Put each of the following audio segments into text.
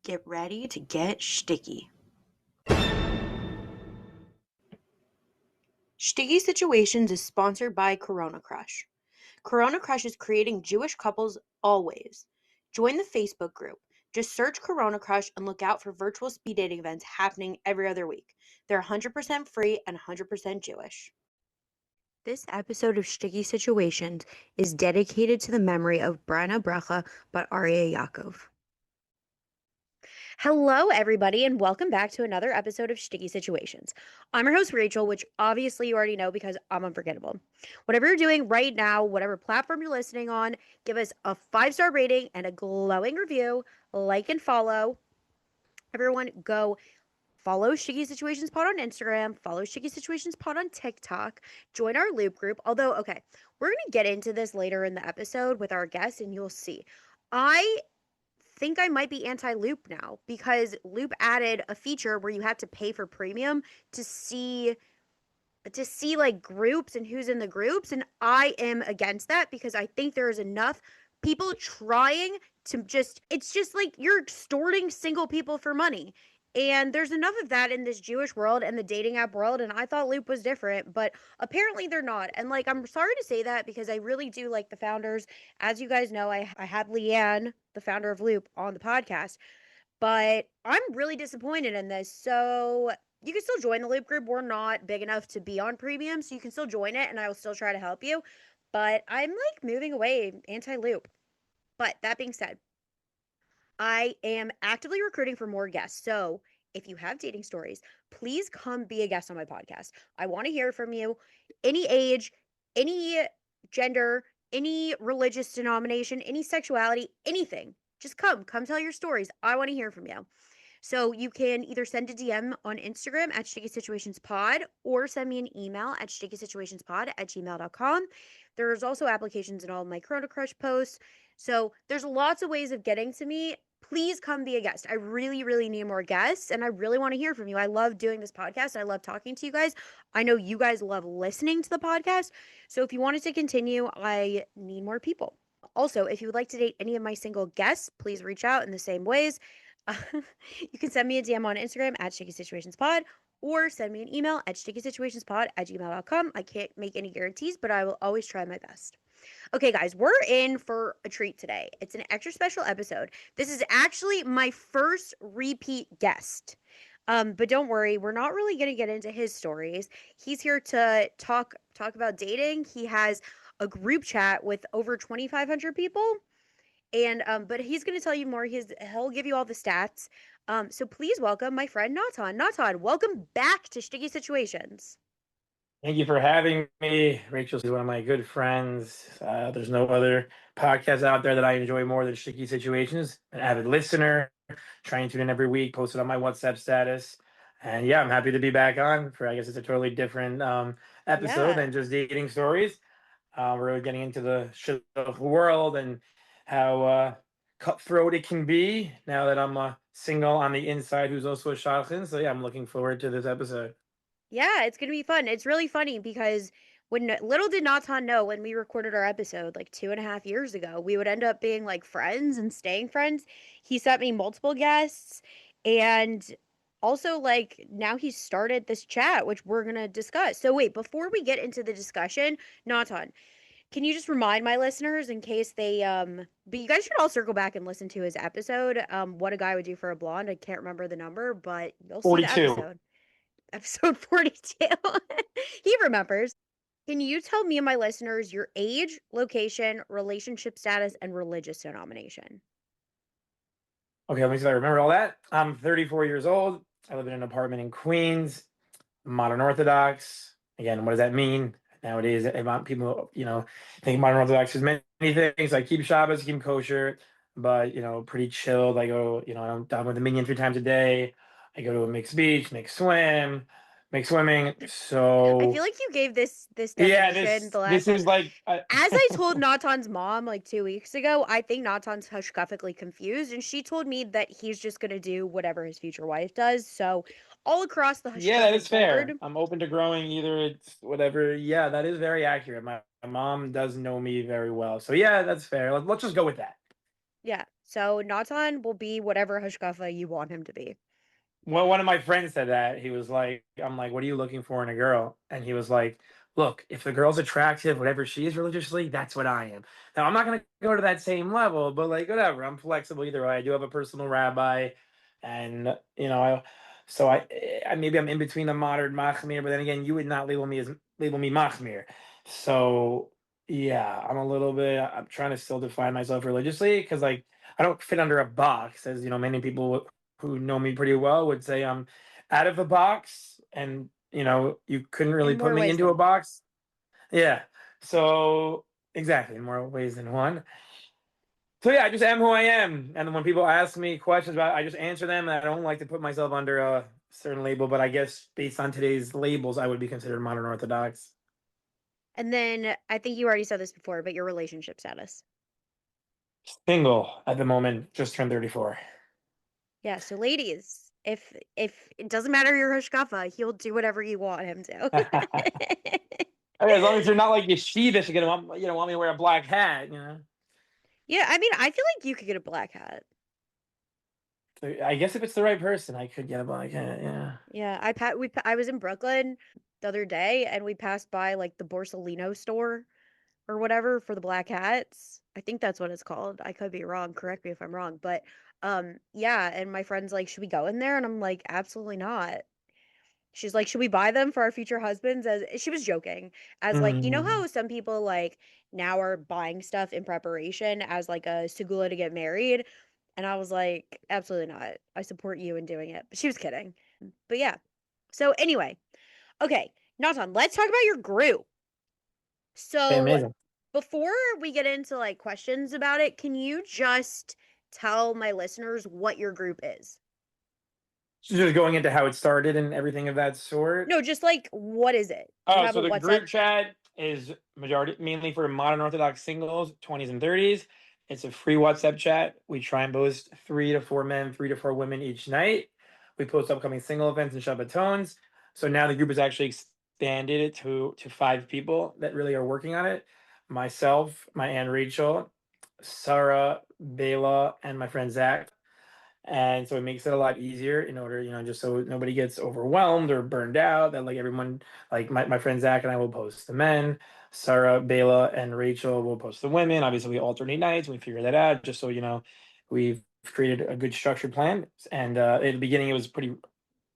Get ready to get shticky. Shticky Situations is sponsored by Corona Crush. Corona Crush is creating Jewish couples always. Join the Facebook group. Just search Corona Crush and look out for virtual speed dating events happening every other week. They're 100% free and 100% Jewish. This episode of Shticky Situations is dedicated to the memory of Brana Bracha by Aryeh Yaakov. Hello, everybody, and welcome back to another episode of Shticky Situations. I'm your host, Rachel, which obviously you already know because I'm unforgettable. Whatever you're doing right now, whatever platform you're listening on, give us a 5-star rating and a glowing review, like and follow. Everyone, go follow Shticky Situations Pod on Instagram, follow Shticky Situations Pod on TikTok, join our Loop group. Although, okay, we're going to get into this later in the episode with our guests, and you'll see. I think I might be anti-Loop now because Loop added a feature where you have to pay for premium to see like groups and who's in the groups, and I am against that because I think there is enough people trying to it's just like you're extorting single people for money. And there's enough of that in this Jewish world and the dating app world, and I thought Loop was different, but apparently they're not. And like, I'm sorry to say that because I really do like the founders. As you guys know, I had Leanne, the founder of Loop, on the podcast, but I'm really disappointed in this. So you can still join the Loop group. We're not big enough to be on premium, so you can still join it, and I will still try to help you. But I'm like moving away, anti-Loop. But that being said, I am actively recruiting for more guests. So if you have dating stories, please come be a guest on my podcast. I want to hear from you. Any age, any gender, any religious denomination, any sexuality, anything. Just come tell your stories. I want to hear from you. So you can either send a DM on Instagram at Shticky Situations Pod or send me an email at stickySituationsPod@gmail.com. There's also applications in all of my Corona Crush posts. So there's lots of ways of getting to me. Please come be a guest. I really, really need more guests, and I really want to hear from you. I love doing this podcast. I love talking to you guys. I know you guys love listening to the podcast. So if you want it to continue, I need more people. Also, if you would like to date any of my single guests, please reach out in the same ways. You can send me a DM on Instagram at StickySituationsPod or send me an email at StickySituationsPod@gmail.com. I can't make any guarantees, but I will always try my best. Okay, guys, we're in for a treat today. It's an extra special episode. This is actually my first repeat guest. But don't worry, we're not really going to get into his stories. He's here to talk about dating. He has a group chat with over 2,500 people. And but he's going to tell you more. He'll give you all the stats. So please welcome my friend Natan. Natan, welcome back to Shticky Situations. Thank you for having me. Rachel is one of my good friends. There's no other podcast out there that I enjoy more than Shticky Situations. An avid listener, trying to tune in every week, posted on my WhatsApp status. And yeah, I'm happy to be back on for, I guess it's a totally different episode than just dating stories. We're getting into the shidduch world and how cutthroat it can be now that I'm single on the inside who's also a shadchan. So yeah, I'm looking forward to this episode. Yeah, it's going to be fun. It's really funny because little did Natan know when we recorded our episode like 2.5 years ago, we would end up being like friends and staying friends. He sent me multiple guests, and also like now he's started this chat, which we're going to discuss. So wait, before we get into the discussion, Natan, can you just remind my listeners in case they but you guys should all circle back and listen to his episode, what a guy would do for a blonde. I can't remember the number, but you'll see the 42. episode 42. He remembers. Can you tell me and my listeners your age, location, relationship status, and religious denomination? Okay, let me see if I remember all that. I'm 34 years old. I live in an apartment in Queens, modern Orthodox. Again, what does that mean? Nowadays, I want people, think modern Orthodox is many things. I keep Shabbos, keep kosher, but, pretty chilled. I go, I'm done with the minyan 3 times a day. I go to a mixed beach, mixed swimming. I So, feel like you gave this yeah, definition the this last time. is like, As I told Natan's mom like 2 weeks ago, I think Natan's hushcuffingly confused, and she told me that he's just gonna do whatever his future wife does. So all across the Yeah, that hushcuffing is board. fair. I'm open to growing either it's whatever. Yeah, that is very accurate. My mom does know me very well. So yeah, that's fair. Let's just go with that. Yeah. So Natan will be whatever hashkafa you want him to be. Well, one of my friends said that. He was like, I'm like, what are you looking for in a girl? And he was like, look, if the girl's attractive, whatever she is religiously, that's what I am. Now, I'm not going to go to that same level, but like, whatever. I'm flexible either way. I do have a personal rabbi. And, maybe I'm in between the moderate machmir, but then again, you would not label me machmir. So, yeah, I'm trying to still define myself religiously because, like, I don't fit under a box, as many people who know me pretty well would say I'm out of the box, and you couldn't In really put more me ways into than a one. box. Yeah. So exactly, in more ways than one. So yeah, I just am who I am, and then when people ask me questions about it, I just answer them. And I don't like to put myself under a certain label, but I guess based on today's labels, I would be considered modern Orthodox. And then I think you already said this before, but your relationship status. Single at the moment, just turned 34. Yeah, so ladies, if it doesn't matter your hashkafa, he'll do whatever you want him to. Okay, as long as you're not like yeshivish, you're gonna want me to wear a black hat. Yeah, I mean, I feel like you could get a black hat. I guess if it's the right person, I could get a black hat. Yeah. Yeah, I was in Brooklyn the other day and we passed by like the Borsalino store or whatever for the black hats. I think that's what it's called. I could be wrong. Correct me if I'm wrong, but yeah, and my friend's like, "Should we go in there?" And I'm like, "Absolutely not." She's like, "Should we buy them for our future husbands?" As she was joking, as like, you know Mm. how some people like now are buying stuff in preparation as like a segula to get married, and I was like, "Absolutely not. I support you in doing it." But she was kidding. But yeah. So anyway, okay, Natan, let's talk about your group. Okay, So amazing. before we get into like questions about it, can you just tell my listeners what your group is? So just going into how it started and everything of that sort. No, just like what is it? Do you Oh, have a so the WhatsApp? group chat is majority mainly for modern Orthodox singles, 20s and 30s. It's a free WhatsApp chat. We try and post 3 to 4 men, 3 to 4 women each night. We post upcoming single events and Shabbatons. So now the group has actually expanded it to 5 people that really are working on it. Myself, my aunt Rachel, Sarah, Bela, and my friend Zach. And so it makes it a lot easier in order, just so nobody gets overwhelmed or burned out. That like everyone, like my friend Zach and I will post the men, Sarah, Bela, and Rachel will post the women. Obviously, we alternate nights. We figure that out just so we've created a good structured plan. And at the beginning, it was pretty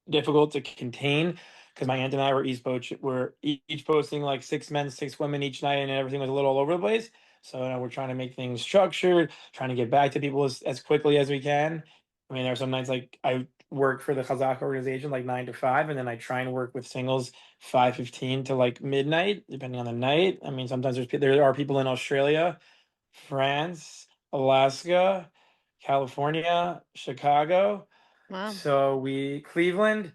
difficult to contain because my aunt and I were each posting like 6 men, 6 women each night, and everything was a little all over the place. So we're trying to make things structured, trying to get back to people as quickly as we can. I mean, there are some nights like I work for the Chazak organization like 9 to 5, and then I try and work with singles 5:15 to like midnight, depending on the night. I mean, sometimes there are people in Australia, France, Alaska, California, Chicago. Wow. So we Cleveland.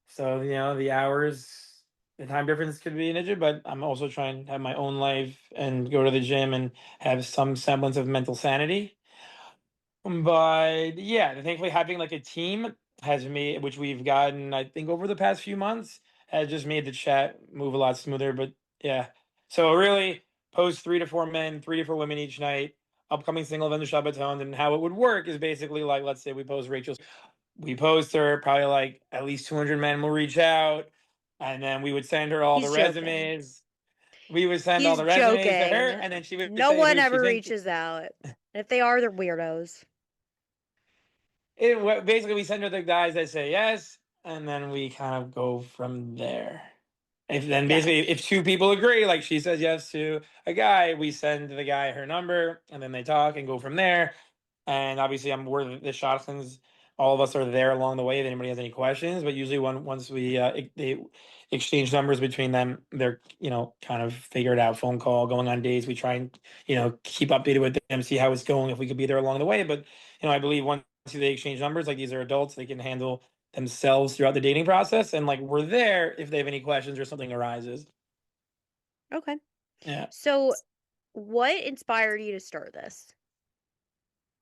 So the time difference could be an issue, but I'm also trying to have my own life and go to the gym and have some semblance of mental sanity. But yeah, thankfully having like a team has made, which we've gotten, I think, over the past few months, has just made the chat move a lot smoother. But yeah, so really post 3 to 4 men, 3 to 4 women each night, upcoming single vendor Shabbatons, and how it would work is basically like, let's say we post her, probably like at least 200 men will reach out, and then we would send her all the He's joking. resumes. We would send all He's the resumes to her, joking. and then she would No say one who she ever thinks. reaches out. If they are, they're weirdos. Basically, we send her the guys that say yes, and then we kind of go from there. If then Yeah. basically if 2 people agree, like she says yes to a guy, we send the guy her number, and then they talk and go from there. And obviously, we're the Shadchans. All of us are there along the way if anybody has any questions. But usually, once they exchange numbers between them, they're kind of figured out. Phone call, going on dates. We try and keep updated with them, see how it's going, if we could be there along the way. But I believe once they exchange numbers, like these are adults, they can handle themselves throughout the dating process, and like we're there if they have any questions or something arises. Okay. Yeah. So, what inspired you to start this?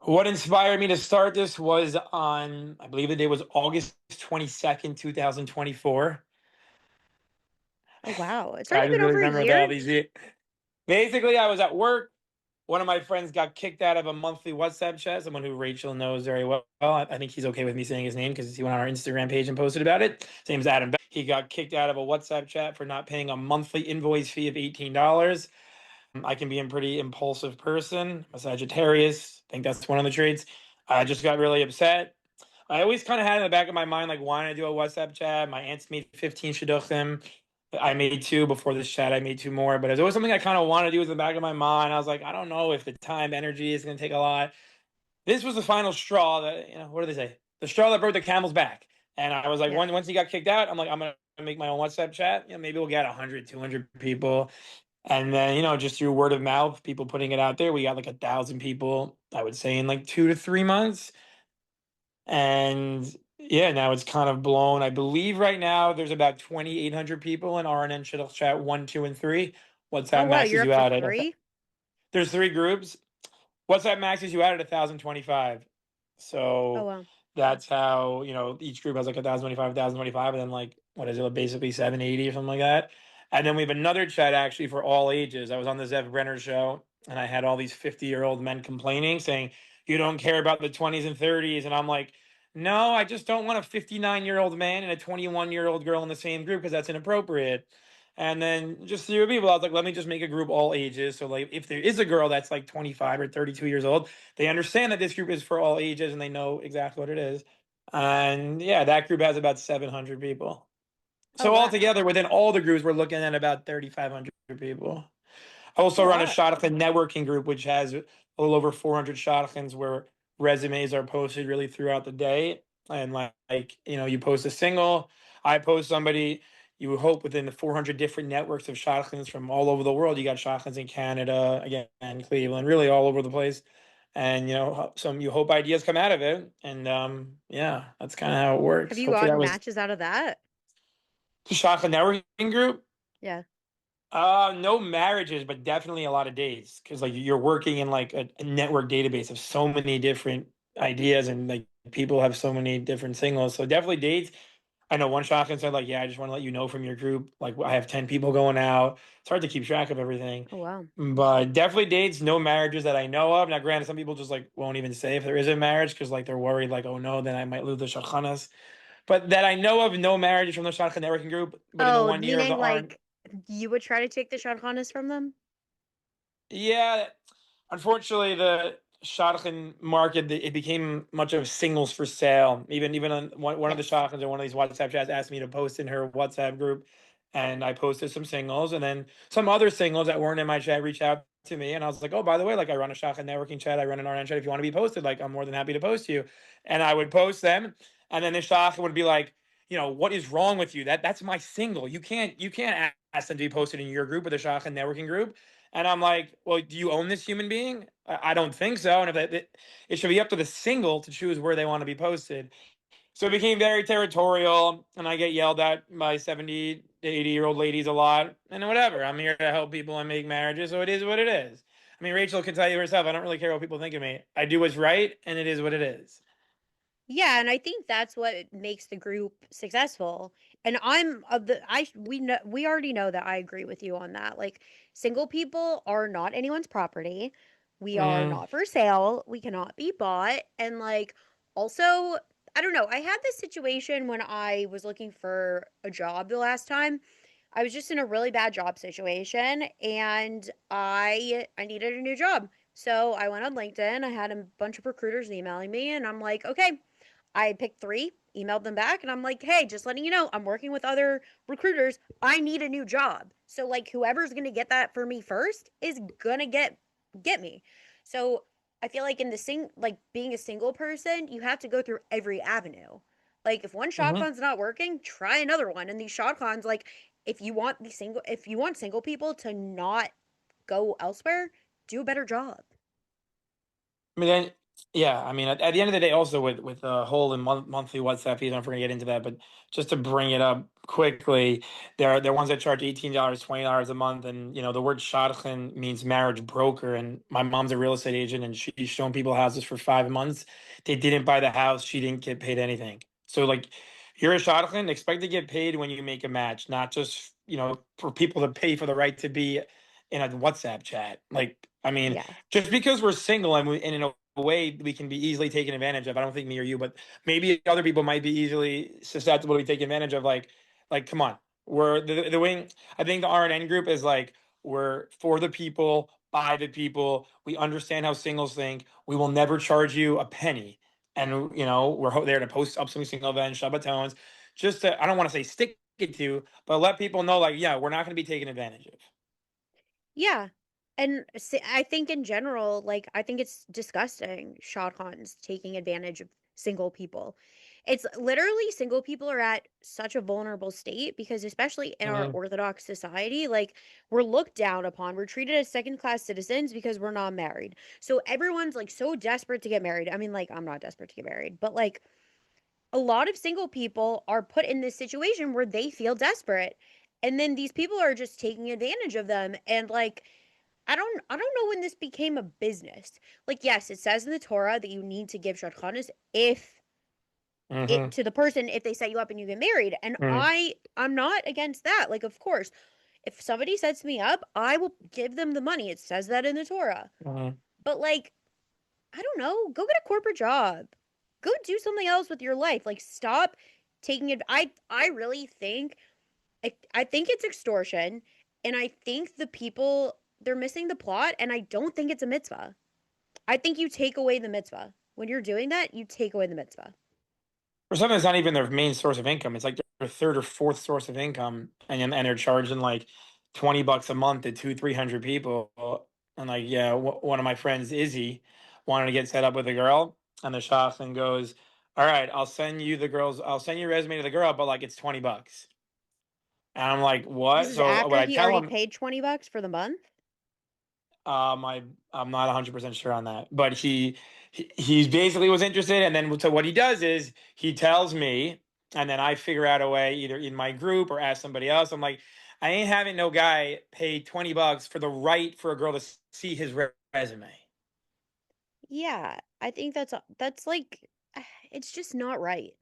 What inspired me to start this was on, I believe the day was August 22nd, 2024. Oh, wow. It's I already just been really over a remember that all year? these years. Basically, I was at work one of my friends got kicked out of a monthly WhatsApp chat. Someone who Rachel knows very well. I think he's okay with me saying his name because he went on our Instagram page and posted about it. His name's Adam. He got kicked out of a WhatsApp chat for not paying a monthly invoice fee of $18. I can be a pretty impulsive person. I'm a Sagittarius. I think that's one of the traits. I just got really upset. I always kind of had in the back of my mind, like, why don't I do a WhatsApp chat? My aunts made 15 shidduchim. I made two before this chat. I made two more, but it's always something I kind of want to do in the back of my mind. I was like, I don't know if the time, energy is going to take a lot. This was the final straw that, what do they say? The straw that broke the camel's back. And I was like, Yeah. once he got kicked out, I'm like, I'm going to make my own WhatsApp chat. Maybe we'll get 100, 200 people. And then, just through word of mouth, people putting it out there, we got like 1,000 people, I would say, in like 2 to 3 months. And yeah, now it's kind of blown. I believe right now there's about 2,800 people in RNN Shidduch chat 1, 2, and 3. Oh WhatsApp wow, maxes you're up you to out at three? there's three groups. WhatsApp maxes you out at 1,025. Oh So wow. that's how, each group has like 1,025, and then like, what is it, basically 780 or something like that. And then we have another chat actually for all ages. I was on the Zev Brenner show and I had all these 50-year-old men complaining, saying, you don't care about the 20s and 30s. And I'm like, no, I just don't want a 59-year-old man and a 21-year-old girl in the same group because that's inappropriate. And then just through people, I was like, let me just make a group all ages. So like if there is a girl that's like 25 or 32 years old, they understand that this group is for all ages and they know exactly what it is. And yeah, that group has about 700 people. Oh So wow. altogether, within all the groups, we're looking at about 3,500 people. I It's a also run a lot. Shadchan networking group, which has a little over 400 Shadchans where resumes are posted really throughout the day. And you post a single, I post somebody. You hope within the 400 different networks of Shadchans from all over the world. You got Shadchans in Canada, again, Cleveland, really all over the place. And you hope ideas come out of it. And yeah, that's kind of how it Have works. you Hopefully that gotten was matches out of that? the Shadchan networking group. Yeah. No marriages, but definitely a lot of dates because like you're working in like a network database of so many different ideas and like people have so many different singles. So definitely dates. I know one shotgun said like, yeah, I just want to let you know from your group, like I have 10 people going out. It's hard to keep track of everything, Oh wow. but definitely dates. No marriages that I know of. Now, granted, some people just like won't even say if there is a marriage because like they're worried like, oh no, then I might lose the shadchanas. But that I know of, no marriages from the shotgun networking group. But in the Oh, 1 year of the meaning R like you would try to take the shadchanas from them? Yeah, unfortunately, the shotgun market it became much of singles for sale. Even on one of the Yes. shotguns or one of these WhatsApp chats asked me to post in her WhatsApp group, and I posted some singles, and then some other singles that weren't in my chat reached out to me, and I was like, oh, by the way, like I run a shotgun networking chat, I run an RN chat. If you want to be posted, like I'm more than happy to post you, and I would post them, and then the shotgun would be like, what is wrong with you? That's my single. You can't ask them to be posted in your group or the shotgun networking group. And I'm like, well, do you own this human being? I don't think so. And if it should be up to the single to choose where they want to be posted. So it became very territorial, and I get yelled at by 70 to 80-year-old ladies a lot. And whatever, I'm here to help people and make marriages, so it is what it is. I mean, Rachel can tell you herself, I don't really care what people think of me. I do what's right, and it is what it is. Yeah, and I think that's what makes the group successful. And I'm of the I we know we already know that I agree with you on that. Like single people are not anyone's property. We are Mm, not for sale. We cannot be bought. And like also, I don't know. I had this situation when I was looking for a job the last time. I was just in a really bad job situation and I needed a new job. So I went on LinkedIn. I had a bunch of recruiters emailing me and I'm like, "Okay, I picked three, emailed them back, and I'm like, hey, just letting you know, I'm working with other recruiters. I need a new job. So like whoever's gonna get that for me first is gonna get me. So I feel like in the like being a single person, you have to go through every avenue. Like if one mhm. shotgun's not working, try another one. And these shotguns, like if you want single people to not go elsewhere, do a better job. I mean, yeah. I mean, at the end of the day, also with the whole and monthly WhatsApp fees, I'm not going to get into that, but just to bring it up quickly, there are ones that charge $18, $20 a month, and the word shadchan means marriage broker. And my mom's a real estate agent, and she's shown people houses for 5 months. They didn't buy the house. She didn't get paid anything. So like, you're a shadchan, expect to get paid when you make a match, not just for people to pay for the right to be in a WhatsApp chat. Like I mean, Yeah. just because we're single and in a way we can be easily taken advantage of. I don't think me or you, but maybe other people might be easily susceptible to be taken advantage of. Like, come on, we're the wing. I think the RNN group is like we're for the people, by the people. We understand how singles think. We will never charge you a penny, and we're there to post up some single events, Shabbatons, just to I don't want to say stick it to, but let people know like yeah, we're not going to be taken advantage of. Yeah. And I think in general, like, I think it's disgusting, Shadchan's taking advantage of single people. It's literally single people are at such a vulnerable state because, especially in our Mhm. Orthodox society, like, we're looked down upon. We're treated as second class citizens because we're not married. So everyone's like so desperate to get married. I mean, like, I'm not desperate to get married, but like, a lot of single people are put in this situation where they feel desperate. And then these people are just taking advantage of them. And like, I don't know when this became a business. Like, yes, it says in the Torah that you need to give shadchanis if it Mhm. to the person if they set you up and you get married. And Mhm. I'm not against that. Like, of course, if somebody sets me up, I will give them the money. It says that in the Torah. Mhm. But like, I don't know, go get a corporate job. Go do something else with your life. Like, stop taking it. I really think I think it's extortion, and I think the people they're missing the plot, and I don't think it's a mitzvah. I think you take away the mitzvah. When you're doing that, you take away the mitzvah. For something that's not even their main source of income, it's like their third or fourth source of income, and they're charging like $20 a month to 300 people. And like, yeah, one of my friends, Izzy, wanted to get set up with a girl, and the shopman goes, "All right, I'll send you your resume to the girl, but like it's $20." And I'm like, This "What?" is So what after I he tell already him, paid $20 for the month. I'm not 100% sure on that, but he's basically was interested, and then so what he does is he tells me, and then I figure out a way either in my group or ask somebody else. I'm like, I ain't having no guy pay $20 for the right for a girl to see his resume. Yeah, I think that's like it's just not right.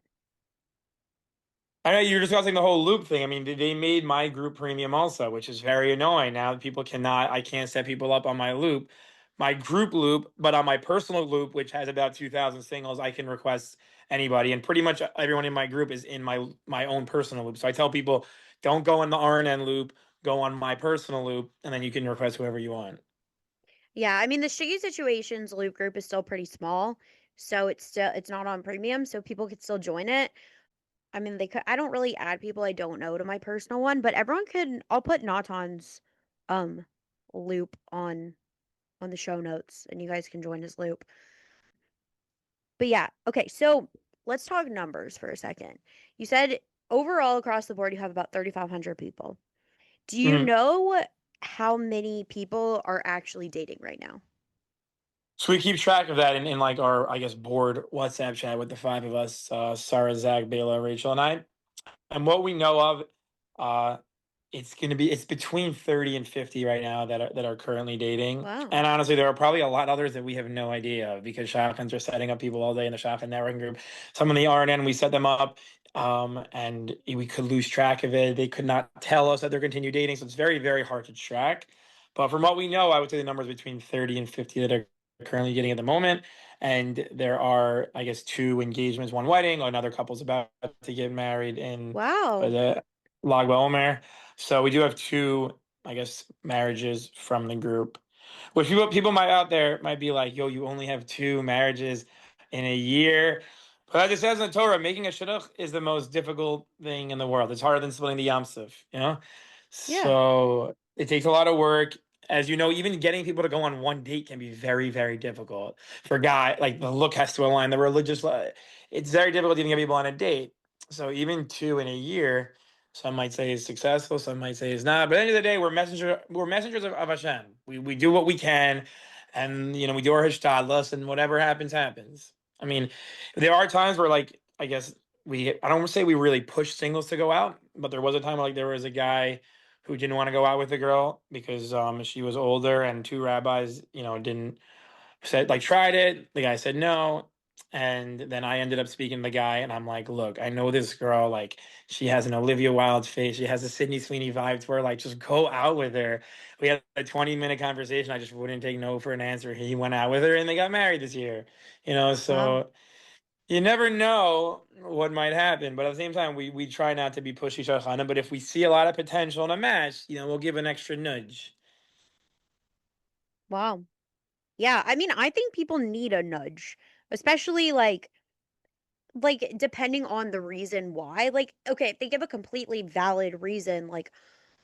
I know you're discussing the whole loop thing. I mean, they made my group premium also, which is very annoying. Now people cannot, I can't set people up on my loop, my group loop, but on my personal loop, which has about 2,000 singles, I can request anybody, and pretty much everyone in my group is in my own personal loop. So I tell people, don't go in the RNN loop, go on my personal loop, and then you can request whoever you want. Yeah, I mean the Shiggy Situations loop group is still pretty small, so it's not on premium, so people could still join it. I mean, they could. I don't really add people I don't know to my personal one, but everyone could. I'll put Natan's um loop on the show notes, and you guys can join his loop. But yeah, okay. So let's talk numbers for a second. You said overall across the board you have about 3,500 people. Do you Mhm. know how many people are actually dating right now? So we keep track of that in like our, I guess, board WhatsApp chat with the five of us, Sarah, Zach, Bela, Rachel, and I. And what we know of, uh, it's between 30 and 50 right now that are currently dating. Wow. And honestly, there are probably a lot others that we have no idea of because Shadchans are setting up people all day in the Shadchan networking group. Some of the RNN, we set them up, and we could lose track of it. They could not tell us that they're continue dating, so it's very, very hard to track. But from what we know, I would say the number is between 30 and 50 that are currently dating at the moment. And there are, I guess, two engagements, one wedding, another couple's about to get married in Wow. the Lag BaOmer. So we do have two, I guess, marriages from the group. Which people might out there might be like, "Yo, you only have two marriages in a year." But as it says in the Torah, making a shidduch is the most difficult thing in the world. It's harder than splitting the Yam Suf, you know. Yeah. So it takes a lot of work. As you know, even getting people to go on one date can be very, very difficult. For a guy, like the look has to align, the religious, it's very difficult to even get people on a date. So even two in a year, some might say is successful, some might say is not. But at the end of the day, we're messengers of Hashem. We do what we can, and we do our hishtadlus, and whatever happens, happens. I mean, there are times where, like, I guess I don't say we really push singles to go out, but there was a time where, like, there was a guy who didn't want to go out with a girl because she was older, and two rabbis, didn't said like tried it. The guy said no. And then I ended up speaking to the guy, and I'm like, look, I know this girl, like, she has an Olivia Wilde face. She has a Sydney Sweeney vibe to her. Like, just go out with her. We had a 20-minute conversation. I just wouldn't take no for an answer. He went out with her, and they got married this year. Wow. So you never know what might happen. But at the same time, we try not to be pushy, Shadchan. But if we see a lot of potential in a match, we'll give an extra nudge. Wow. Yeah, I mean, I think people need a nudge, especially like depending on the reason why. Like, okay, if they give a completely valid reason, like,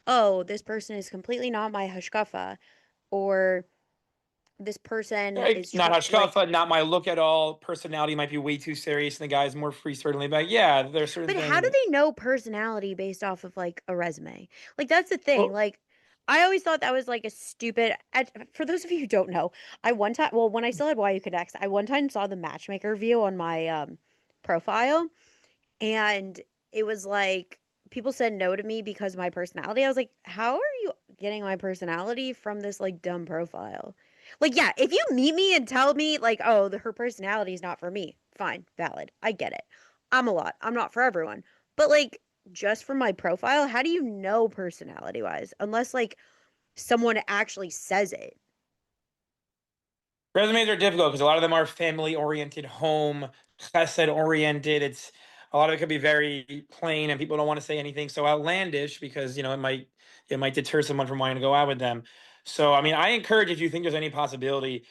oh, this person is completely not my hashkafa, or this person Like, is not like, hashkafa, not my look at all. Personality might be way too serious, and the guy's more free, certainly. But yeah, there's certain but how things. do they know personality based off of like a resume? Like, that's the thing. Well, Like, I always thought that was like a stupid. For those of you who don't know, I one time, well, when I still had YU Connects, I one time saw the matchmaker view on my profile, and it was like people said no to me because of my personality. I was like, how are you getting my personality from this like dumb profile? Like, yeah, if you meet me and tell me like, oh, her personality is not for me, fine, valid. I get it. I'm a lot. I'm not for everyone. But like just from my profile, how do you know personality wise? Unless like someone actually says it. resumes are difficult because a lot of them are family oriented, home, chesed oriented. It's a lot of it could be very plain, and people don't want to say anything so outlandish because it might deter someone from wanting to go out with them. So I mean, I encourage if you think there's any possibility,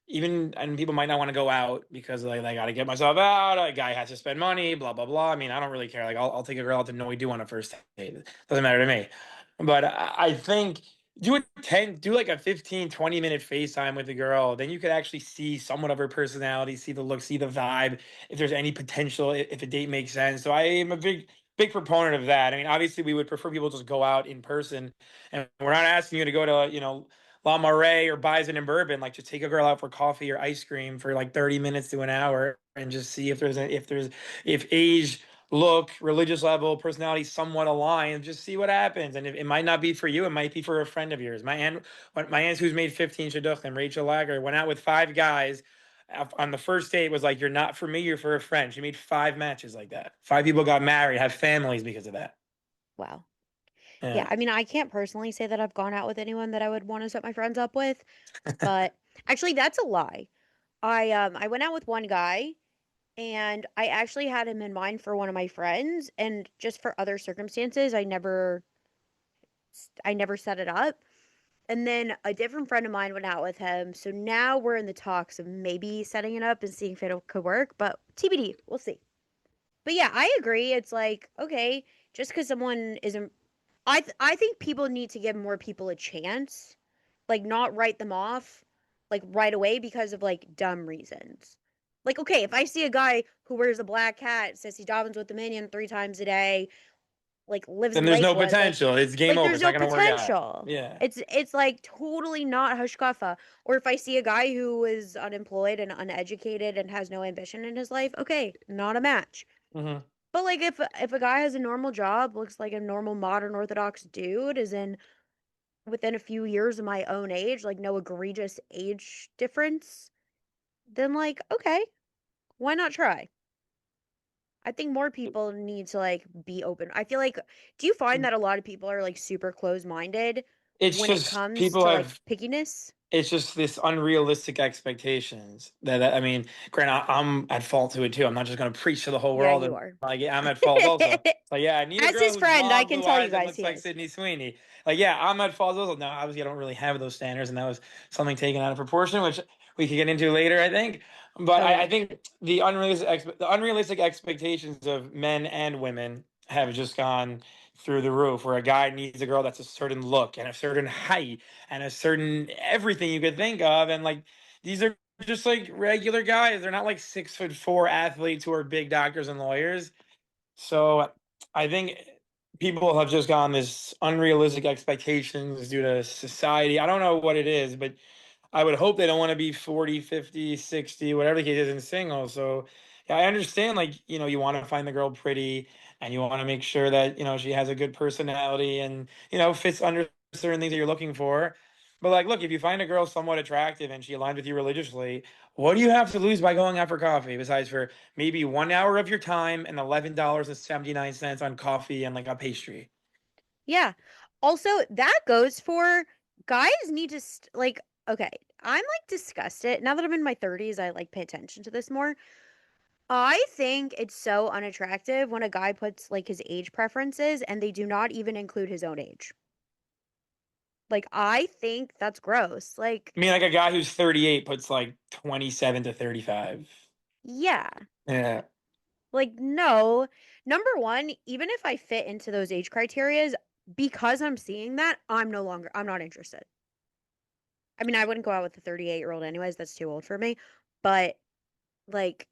even and people might not want to go out because like they got to get myself out. A guy has to spend money, blah blah blah. I mean, I don't really care. Like I'll take a girl out to know we do on a first date. It doesn't matter to me. But I think do like a 15-20 minute FaceTime with the girl. Then you could actually see somewhat of her personality, see the look, see the vibe, if there's any potential, if a date makes sense. So I am a big proponent of that. I mean, obviously we would prefer people just go out in person, and we're not asking you to go to, La Marais or Bison and Bourbon. Like, just take a girl out for coffee or ice cream for like 30 minutes to an hour, and just see if age, look, religious level, personality somewhat aligned. Just see what happens. And if, it might not be for you, it might be for a friend of yours. My aunt who's made 15 shidduchim, Rachel Lager, went out with 5 guys. On the first date, was like, "You're not for me, you're for a friend." She made 5 matches like that. 5 people got married, have families because of that. Wow. Yeah, Yeah. I mean, I can't personally say that I've gone out with anyone that I would want to set my friends up with, but actually that's a lie. I went out with one guy and I actually had him in mind for one of my friends, and just for other circumstances I never set it up. And then a different friend of mine went out with him. So now we're in the talks of maybe setting it up and seeing if it could work, but TBD, we'll see. But yeah, I agree. It's like, okay, just because someone isn't I think people need to give more people a chance, like not write them off like right away because of like dumb reasons. Like, okay, if I see a guy who wears a black hat, says he davens with the minion 3 times a day, like lives Then in there's no Lakewood, potential. It's game like over. there's It's no not going to work out. potential. Yeah. It's like totally not hashkafa. Or if I see a guy who is unemployed and uneducated and has no ambition in his life, okay, not a match. Hmm. But like if a guy has a normal job, looks like a normal modern Orthodox dude, is in within a few years of my own age, like no egregious age difference, then like, okay, why not try? I think more people need to like be open. I feel like, do you find that a lot of people are like super close minded It's when it just comes people to like have pickiness? it's just this unrealistic expectations that I mean, granted, I'm at fault to it too. I'm not just going to preach to the whole Yeah, world, you and are. like, yeah, I'm at fault also. Like, yeah, I need a As girl his who's friend, I blonde, can blue tell you eyes, and guys looks he like is. Sydney Sweeney. Like, yeah, I'm at fault also. No, obviously, I don't really have those standards, and that was something taken out of proportion, which we could get into later, I think. But I Totally. think the unrealistic expectations of men and women have just gone through the roof. Where a guy needs a girl that's a certain look and a certain height and a certain everything you could think of, and like, these are just like regular guys. They're not like 6'4" athletes who are big doctors and lawyers. So I think people have just gone this unrealistic expectations due to society. I don't know what it is, but I would hope they don't want to be 40, 50, 60, whatever the case is, in single. So yeah, I understand, like, you want to find the girl pretty, and you want to make sure that, she has a good personality and, fits under certain things that you're looking for. But like, look, if you find a girl somewhat attractive and she aligns with you religiously, what do you have to lose by going out for coffee besides for maybe 1 hour of your time and $11.79 on coffee and like a pastry? Yeah. Also, that goes for guys need to like okay, I'm like disgusted. Now that I'm in my 30s, I like pay attention to this more. I think it's so unattractive when a guy puts like his age preferences and they do not even include his own age. Like I think that's gross. Like I mean, like a guy who's 38 puts like 27 to 35. yeah. Yeah. Like no. Number 1, even if I fit into those age criterias because I'm seeing that, I'm not interested. I mean, I wouldn't go out with a 38-year-old anyways, that's too old for me. But like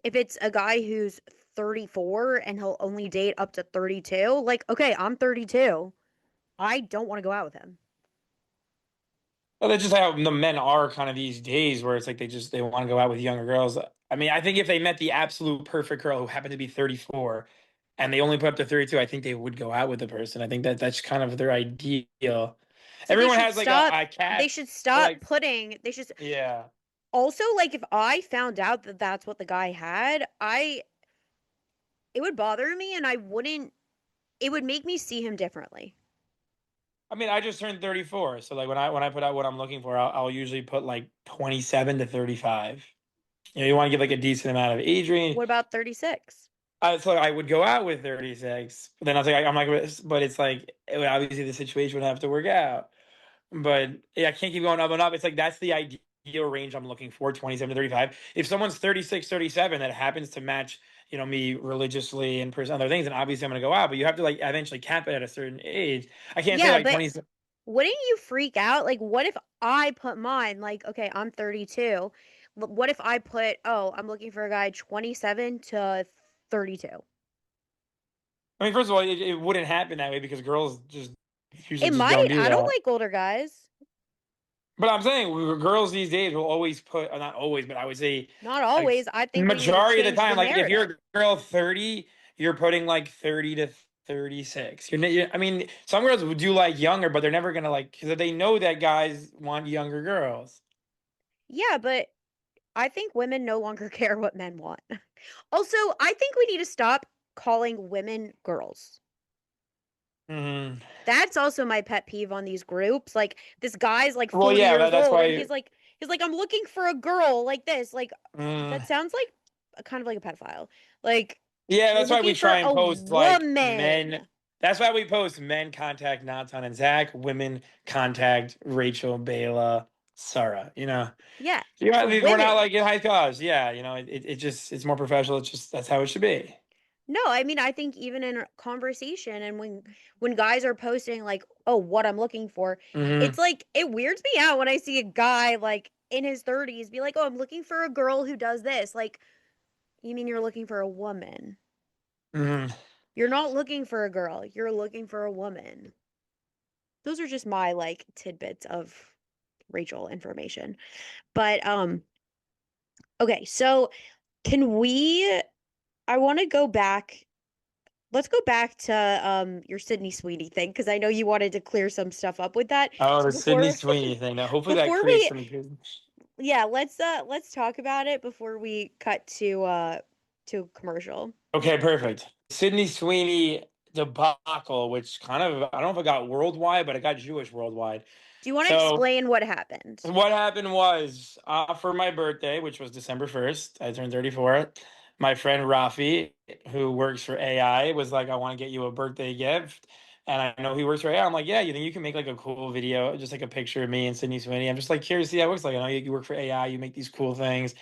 if it's a guy who's 34 and he'll only date up to 32, like okay, I'm 32. I don't want to go out with him. Well, that's just how the men are kind of these days, where it's like they want to go out with younger girls. I mean, I think if they met the absolute perfect girl who happened to be 34 and they only put up to 32, I think they would go out with the person. I think that that's kind of their ideal. So Everyone has like a they cat, should but stop like, putting they should yeah. also like if I found out that that's what the guy had, I it would bother me and I wouldn't it would make me see him differently. I mean, I just turned 34, so like when I put out what I'm looking for, I'll usually put like 27 to 35. You know, you want to give like a decent amount of age range. What about 36? So I would go out with 36, but then I was like, I'm like, but it's like obviously the situation would have to work out. But yeah, I can't keep going up and up. It's like that's the ideal range I'm looking for, 27 to 35. If someone's 36, 37 that happens to match, me religiously and other things, then obviously I'm gonna go out. But you have to like eventually cap it at a certain age. I can't say Yeah, like but 20. wouldn't you freak out? Like, what if I put mine, like, okay, I'm 32. What if I put, oh, I'm looking for a guy 27 to 32? I mean, first of all, it wouldn't happen that way because girls just usually It just don't might. do I don't that. like older guys. But I'm saying girls these days will always put, not always, but I would say Not like always. I think we need to majority of the change the time, like if you're narrative. a girl 30, you're putting like 30 to 36. I mean, some girls do like younger, but they're never gonna like because they know that guys want younger girls. Yeah, but I think women no longer care what men want. Also, I think we need to stop calling women girls. Hmm. That's also my pet peeve on these groups. Like this guy's like Well, 40 yeah, years that's old and why. he's like I'm looking for a girl like this. Like Mm, that sounds like kind of like a pedophile. Like yeah, you're that's why we looking for try and a post like woman. men. That's why we post men contact Natan and Zach, women contact Rachel, Bayla, Sarah. Yeah. We're not Women. like in high college. Yeah, it just it's more professional. It's just that's how it should be. No, I mean I think even in a conversation and when guys are posting like, "Oh, what I'm looking for," Hmm. it's like it weirds me out when I see a guy like in his 30s be like, "Oh, I'm looking for a girl who does this." Like, you mean you're looking for a woman? Hmm. You're not looking for a girl, you're looking for a woman. Those are just my like tidbits of Rachel information. But okay, so can we I want to go back. Let's go back to your Sydney Sweeney thing because I know you wanted to clear some stuff up with that. Oh, So the Sydney before Sweeney thing. Now, hopefully that before creates we some good. yeah, let's talk about it before we cut to commercial. Okay, perfect. Sydney Sweeney debacle, which kind of I don't know if it got worldwide, but it got Jewish worldwide. Do you want to So explain what happened? what happened was for my birthday, which was December 1st, I turned 34. My friend Rafi, who works for AI, was like, I want to get you a birthday gift. And I know he works for AI. I'm like, yeah, you think you can make like a cool video, just like a picture of me and Sydney Sweeney. I'm just like curious to see how it looks like. I know you work for AI, you make these cool things.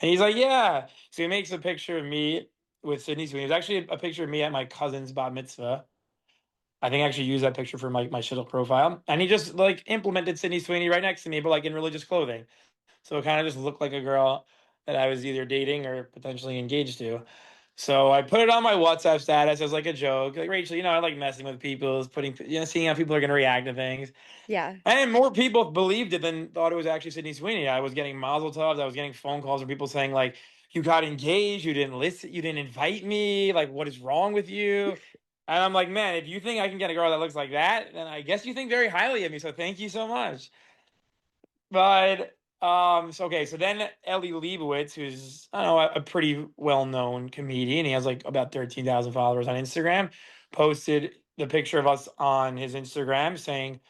And he's like, yeah. So he makes a picture of me with Sydney Sweeney. It was actually a picture of me at my cousin's bat mitzvah. I think I actually used that picture for my Shidduch profile. And he just like implemented Sydney Sweeney right next to me, but like in religious clothing. So it kind of just looked like a girl that I was either dating or potentially engaged to. So I put it on my WhatsApp status as like a joke. Like, Rachel, I like messing with people, seeing how people are going to react to things. Yeah. And more people believed it than thought it was actually Sydney Sweeney. I was getting mazel tovs. I was getting phone calls from people saying like, you got engaged, you didn't listen, you didn't invite me. Like, what is wrong with you? And I'm like, man, if you think I can get a girl that looks like that, then I guess you think very highly of me. So thank you so much. But so okay, so then Ellie Leibovitz, who's I don't know a pretty well known comedian, he has like about 13,000 followers on Instagram, posted the picture of us on his Instagram saying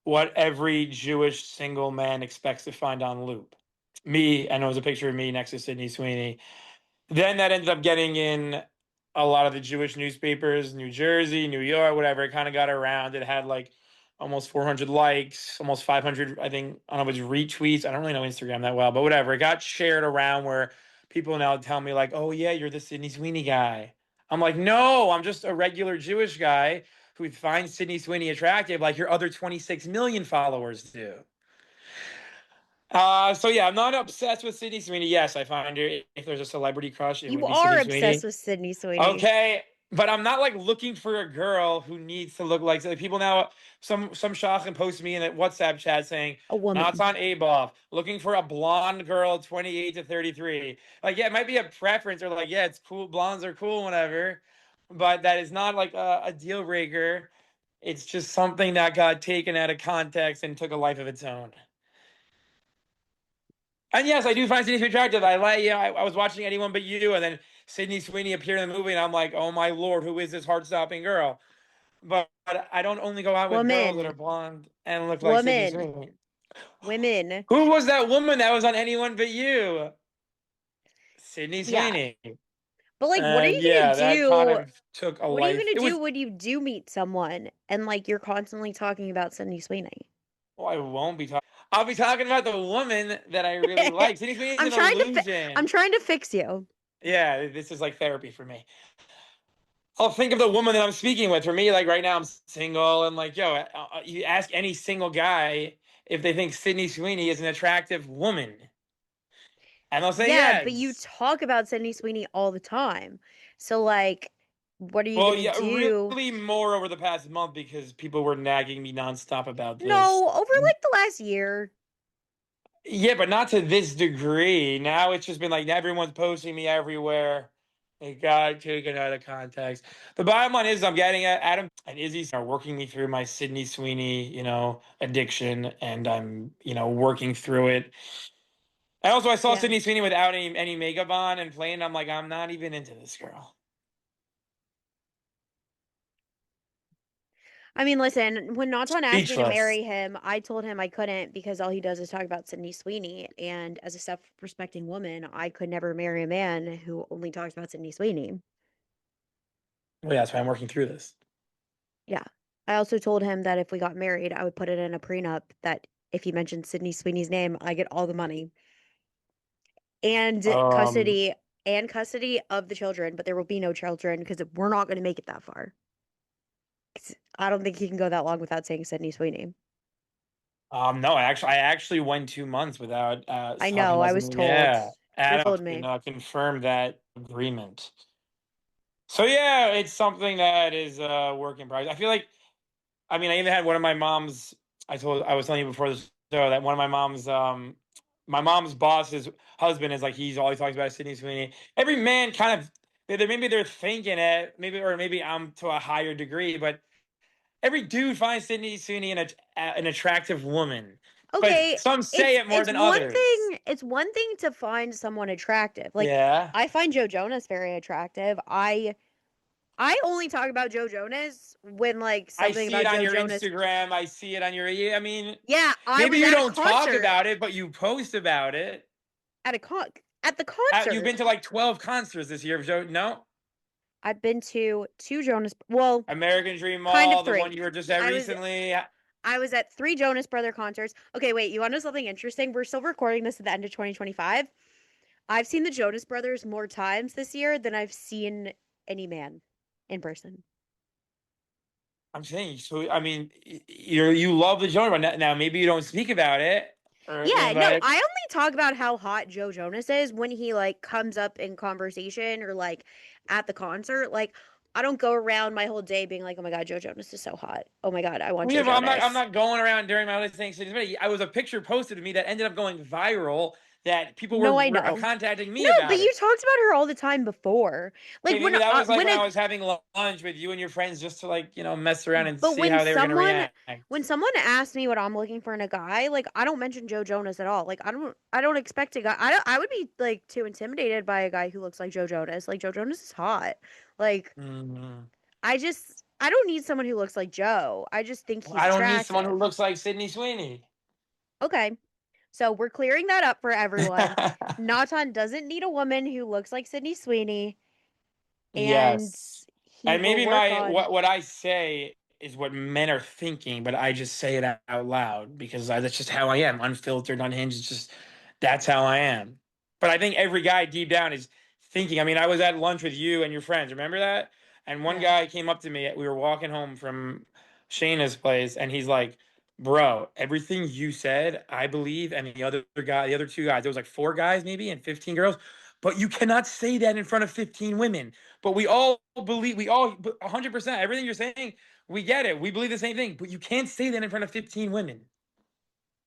what every Jewish single man expects to find on loop. Me, and it was a picture of me next to Sydney Sweeney. Then that ended up getting in a lot of the Jewish newspapers, New Jersey, New York, whatever. It kind of got around. It had like almost 400 likes, almost 500, I think, I don't know if it's retweets. I don't really know Instagram that well, but whatever. It got shared around where people now tell me, like, oh, yeah, you're the Sydney Sweeney guy. I'm like, no, I'm just a regular Jewish guy who finds Sydney Sweeney attractive like your other 26 million followers do. So yeah, I'm not obsessed with Sydney Sweeney. Yes, I find her if there's a celebrity crush, it You would be are Sydney obsessed Sweeney. with Sydney Sweeney. Okay, but I'm not like looking for a girl who needs to look like people now. Some shachan posts me in a WhatsApp chat saying A woman. Natan Abov looking for a blonde girl, 28 to 33. Like yeah, it might be a preference or like yeah, it's cool. Blondes are cool, whatever. But that is not like a deal breaker. It's just something that got taken out of context and took a life of its own. And yes, I do find Sydney Sweeney attractive. I like, I was watching Anyone But You, and then Sydney Sweeney appeared in the movie, and I'm like, oh my lord, who is this heart-stopping girl? But I don't only go out with girls that are Woman. blonde and look like Sydney Woman. Sweeney. Women. Who was that woman that was on Anyone But You? Sydney Yeah. Sweeney. But like what are And you gonna yeah, that kind do? of took a What are you life. gonna It do was. when you do meet someone and like you're constantly talking about Sydney Sweeney? Oh, I won't be talking. I'll be talking about the woman that I really like. Sydney Sweeney is I'm an trying to I'm illusion. trying to fix you. Yeah, this is like therapy for me. I'll think of the woman that I'm speaking with. For me, like right now, I'm single, and like, yo, you ask any single guy if they think Sydney Sweeney is an attractive woman, and they'll say Yeah, but you yes. talk about Sydney Sweeney all the time. So like what are you Well, gonna yeah, do? really more over the past month because people were nagging me nonstop about this. No, over like the last year. Yeah, but not to this degree. Now it's just been like everyone's posting me everywhere. It got taken out of context. The bottom line is I'm getting at Adam and Izzy are working me through my Sydney Sweeney, addiction, and I'm, working through it. And also I saw Yeah. Sydney Sweeney without any makeup on and playing. I'm like, I'm not even into this girl. I mean, listen, when Natan asked me to Speechless. marry him, I told him I couldn't because all he does is talk about Sydney Sweeney. And as a self-respecting woman, I could never marry a man who only talks about Sydney Sweeney. Well, yeah, that's why I'm working through this. Yeah. I also told him that if we got married, I would put it in a prenup that if he mentioned Sydney Sweeney's name, I get all the money and Um, custody of the children, but there will be no children because we're not going to make it that far. 'Cause I don't think he can go that long without saying Sydney Sweeney. no, I actually went 2 months without I talking know, about I was something. told. Yeah, You Adam told can me. confirm that agreement. So yeah, it's something that is work in progress. I feel like, I mean, I even had one of my mom's. I was telling you before this show that one of my mom's boss's husband is like he's always talks about Sydney Sweeney. Every man kind of maybe they're thinking it maybe I'm to a higher degree, but every dude finds Sydney Sweeney an attractive woman, but Okay, some say it more it's than one others. thing it's one thing to find someone attractive. Like Yeah, I find Joe Jonas very attractive. I only talk about Joe Jonas when like I something see it about on Joe your Jonas. Instagram. I see it on your. I mean, Yeah, I maybe was you at a don't talk concert about it, but you post about it. at the You've been concert. to like 12 concerts this year. Joe, no, I've been to two Jonas, well, American Dream kind of Mall, the one three. you were just at I was recently. I was at three Jonas Brother concerts. Okay, wait, you want to know something interesting? We're still recording this at the end of 2025. I've seen the Jonas Brothers more times this year than I've seen any man in person. I'm saying, so I mean, you love the genre. Now maybe you don't speak about it, Yeah, no, but I only talk about how hot Joe Jonas is when he like comes up in conversation or like at the concert. Like I don't go around my whole day being like, "Oh my god, Joe Jonas is so hot. Oh my god, I want yeah, Joe but I'm Jonas." not going around during my listening. I was a picture posted to me that ended up going viral that people No, I were know. contacting me No, but about you it. talked about her all the time before. Like Okay, maybe that was like when when a I was having lunch with you and your friends just to like, mess around and but see how they were gonna react. when someone asks me what I'm looking for in a guy, like I don't mention Joe Jonas at all. Like I don't expect a guy. I would be like too intimidated by a guy who looks like Joe Jonas. Like Joe Jonas is hot. Like Mhm. I don't need someone who looks like Joe. I just think he's I don't need someone who attractive. looks like Sydney Sweeney. Okay. So we're clearing that up for everyone. Natan doesn't need a woman who looks like Sydney Sweeney, and Yes. he And will maybe work my on. what I say is what men are thinking, but I just say it out loud because that's just how I am, unfiltered, unhinged. It's just that's how I am. But I think every guy deep down is thinking. I mean, I was at lunch with you and your friends. Remember that? And one Yeah. guy came up to me. We were walking home from Shayna's place, and he's like, "Bro, everything you said, I believe." And the other guy, the other two guys, there was like four guys maybe and 15 girls. But you cannot say that in front of 15 women. But we all believe, we all 100%, everything you're saying, we get it. We believe the same thing. But you can't say that in front of 15 women.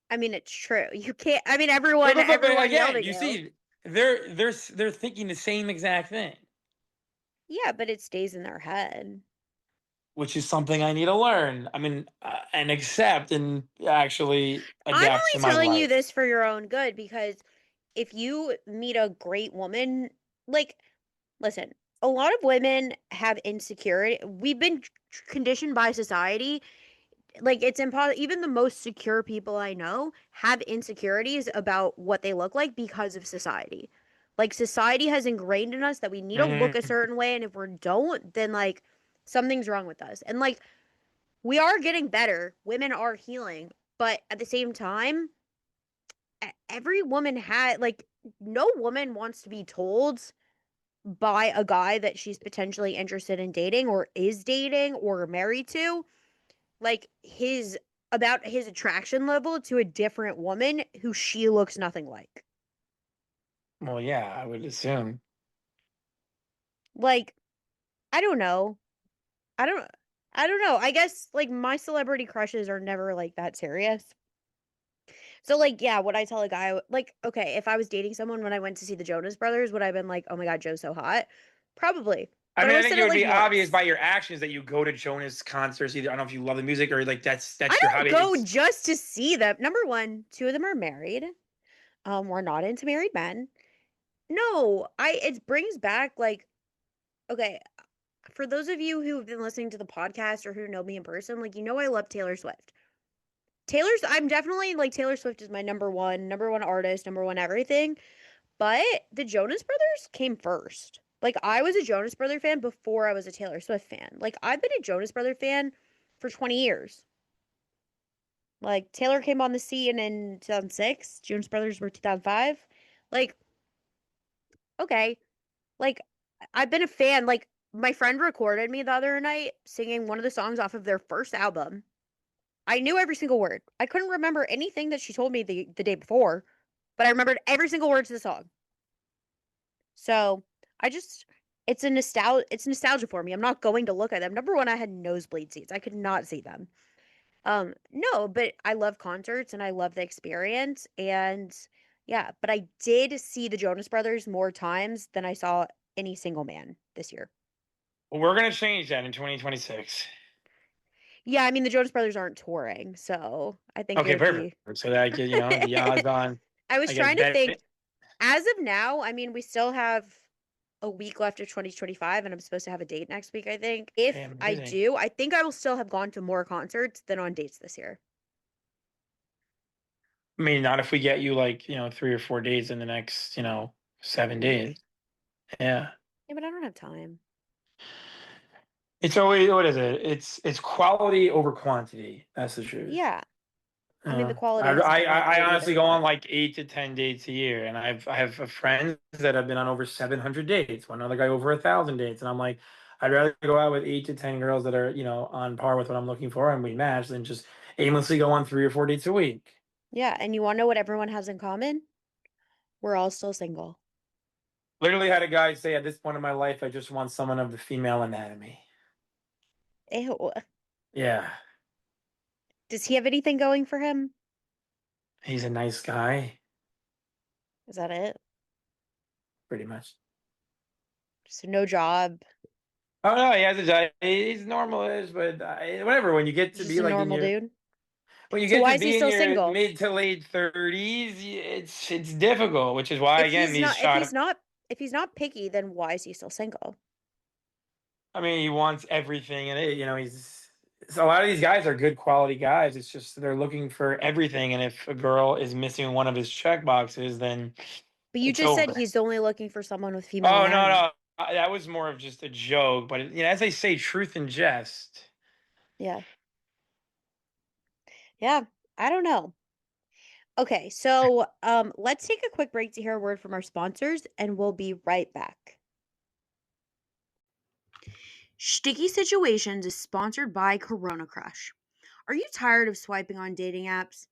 I mean, it's true. You can't. I mean, But everyone yelled again, at you you. see, they're thinking the same exact thing, Yeah, but it stays in their head. which is something I need to learn. I mean, and accept and actually I'm adapt to only my telling you life. this for your own good because if you meet a great woman, like, listen, a lot of women have insecurity. We've been conditioned by society. Like, it's impossible. Even the most secure people I know have insecurities about what they look like because of society. Like, society has ingrained in us that we need to look a Mhm. certain way. And if we don't, then, like, something's wrong with us. And, like, we are getting better. Women are healing. But at the same time, every woman had, like, no woman wants to be told by a guy that she's potentially interested in dating or is dating or married to, like, his about his attraction level to a different woman who she looks nothing like. Well, yeah, I would assume. Like, I don't know. I don't I don't know. I guess like my celebrity crushes are never like that serious. So like yeah, would I tell a guy like okay, if I was dating someone when I went to see the Jonas Brothers, would I have been like, "Oh my god, Joe's so hot?" Probably. I But I mean, I only think said it it would like be obvious once. by your actions that you go to Jonas concerts. Either I don't know if you love the music or like I that's your don't hobby. go It's just to see them. Number 1, 2 of them are married. We're not into married men. No, I it brings back like okay, for those of you who've been listening to the podcast or who know me in person, like you know I love Taylor Swift. I'm definitely like Taylor Swift is my number one artist, number one everything. But the Jonas Brothers came first. Like I was a Jonas Brother fan before I was a Taylor Swift fan. Like I've been a Jonas Brother fan for 20 years. Like Taylor came on the scene in 2006, Jonas Brothers were 2005. Like okay, like I've been a fan. Like my friend recorded me the other night singing one of the songs off of their first album. I knew every single word. I couldn't remember anything that she told me the day before, but I remembered every single word to the song. So I just it's nostalgia for me. I'm not going to look at them. Number one, I had nosebleed seats. I could not see them. No, but I love concerts and I love the experience. And yeah, but I did see the Jonas Brothers more times than I saw any single man this year. well, we're gonna change that in 2026. Yeah, I mean the Jonas Brothers aren't touring, so I think it Okay, would perfect. be So that I get, the odds on, I was I guess, trying to bet think it. as of now, I mean we still have a week left of 2025 and I'm supposed to have a date next week, I think. Okay, If I amazing. do, I think I will still have gone to more concerts than on dates this year. I mean, not if we get you like, 3 or 4 days in the next, 7 days. Week. Yeah. Yeah, but I don't have time. It's always, what is it? It's quality over quantity. That's the truth. Yeah. I mean the Yeah. quality hasn't been that I great honestly either, go on but like 8 to 10 dates a year, and I have friends that have been on over 700 dates. One other guy over 1,000 dates, and I'm like, I'd rather go out with 8 to 10 girls that are on par with what I'm looking for, and we match, than just aimlessly go on 3 or 4 dates a week. yeah, and you want to know what everyone has in common? We're all still single. Literally had a guy say, at this point in my life, I just want someone of the female anatomy. Ew. Yeah, Does he have anything going for him? he's a nice guy. Is that it? pretty much. So no job. Oh no, he has a job. He's normal-ish, but whatever. When you get He's to just be a like in normal your dude. when you So get why to is he be in still your single? mid to late 30s, it's difficult, which is why If again he's these not if he's shot. not if he's not picky, then why is he still single? I mean, he wants everything, and he's so a lot of these guys are good quality guys. It's just they're looking for everything, and if a girl is missing one of his check boxes, then But you it's just said over. he's only looking for someone with female Oh no, anatomy. no, that was more of just a joke. But as they say, truth in jest. Yeah. Yeah. I don't know. Okay, so let's take a quick break to hear a word from our sponsors, and we'll be right back. Shticky Situations is sponsored by Corona Crush. Are you tired of swiping on dating apps?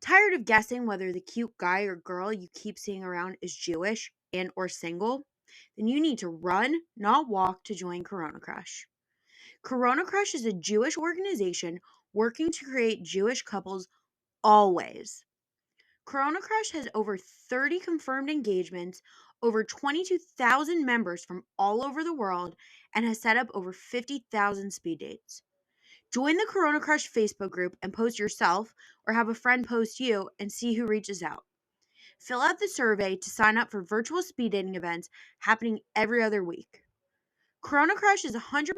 Tired of guessing whether the cute guy or girl you keep seeing around is Jewish and or single? Then you need to run, not walk to join Corona Crush. Corona Crush is a Jewish organization working to create Jewish couples always. Corona Crush has over 30 confirmed engagements, over 22,000 members from all over the world, and has set up over 50,000 speed dates. Join the Corona Crush Facebook group and post yourself or have a friend post you and see who reaches out. Fill out the survey to sign up for virtual speed dating events happening every other week. Corona Crush is 100%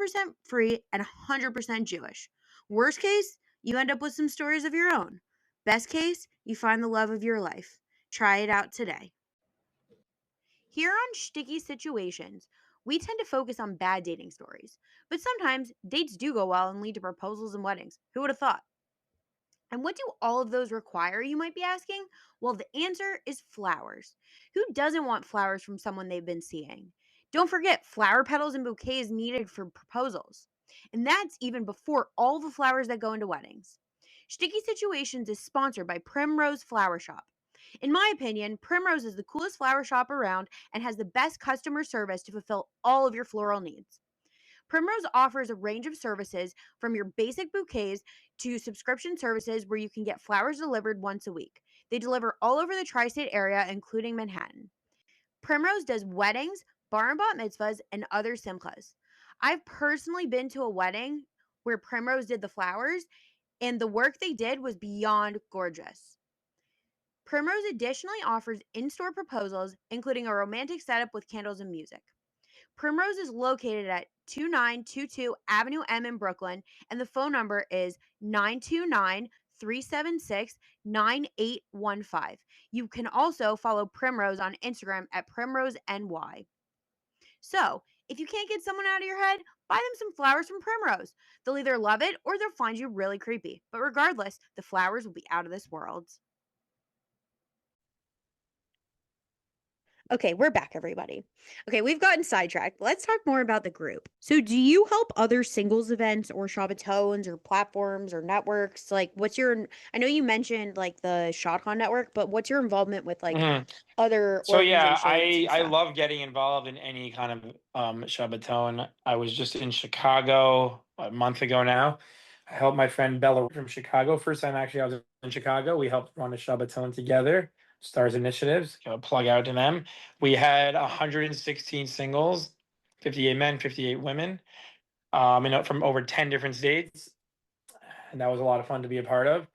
free and 100% Jewish. Worst case, you end up with some stories of your own. Best case, you find the love of your life. Try it out today. Here on Shticky Situations, we tend to focus on bad dating stories, but sometimes dates do go well and lead to proposals and weddings. Who would have thought? And what do all of those require, you might be asking? Well, the answer is flowers. Who doesn't want flowers from someone they've been seeing? Don't forget, flower petals and bouquets needed for proposals. And that's even before all the flowers that go into weddings. Sticky Situations is sponsored by Primrose Flower Shop. In my opinion, Primrose is the coolest flower shop around and has the best customer service to fulfill all of your floral needs. Primrose offers a range of services from your basic bouquets to subscription services where you can get flowers delivered once a week. They deliver all over the tri state area, including Manhattan. Primrose does weddings, bar and bat mitzvahs, and other simchas. I've personally been to a wedding where Primrose did the flowers, and the work they did was beyond gorgeous. Primrose additionally offers in store proposals, including a romantic setup with candles and music. Primrose is located at 2922 Avenue M in Brooklyn, and the phone number is 929 376 9815. You can also follow Primrose on Instagram at PrimroseNY. So, if you can't get someone out of your head, buy them some flowers from Primrose. They'll either love it or they'll find you really creepy. But regardless, the flowers will be out of this world. Okay, we're back, everybody. Okay, we've gotten sidetracked. Let's talk more about the group. So, do you help other singles events or Shabbatones or platforms or networks? Like, what's your? I know you mentioned like the Shadchan network, but what's your involvement with like Mhm. other So yeah, organizations I and I stuff? love getting involved in any kind of Shabbaton. I was just in Chicago a month ago now. I helped my friend Bella from Chicago. First time actually I was in Chicago. We helped run a Shabbaton together. Stars Initiatives. Plug out to them. We had 116 singles, 58 men, 58 women. From over 10 different states, and that was a lot of fun to be a part of.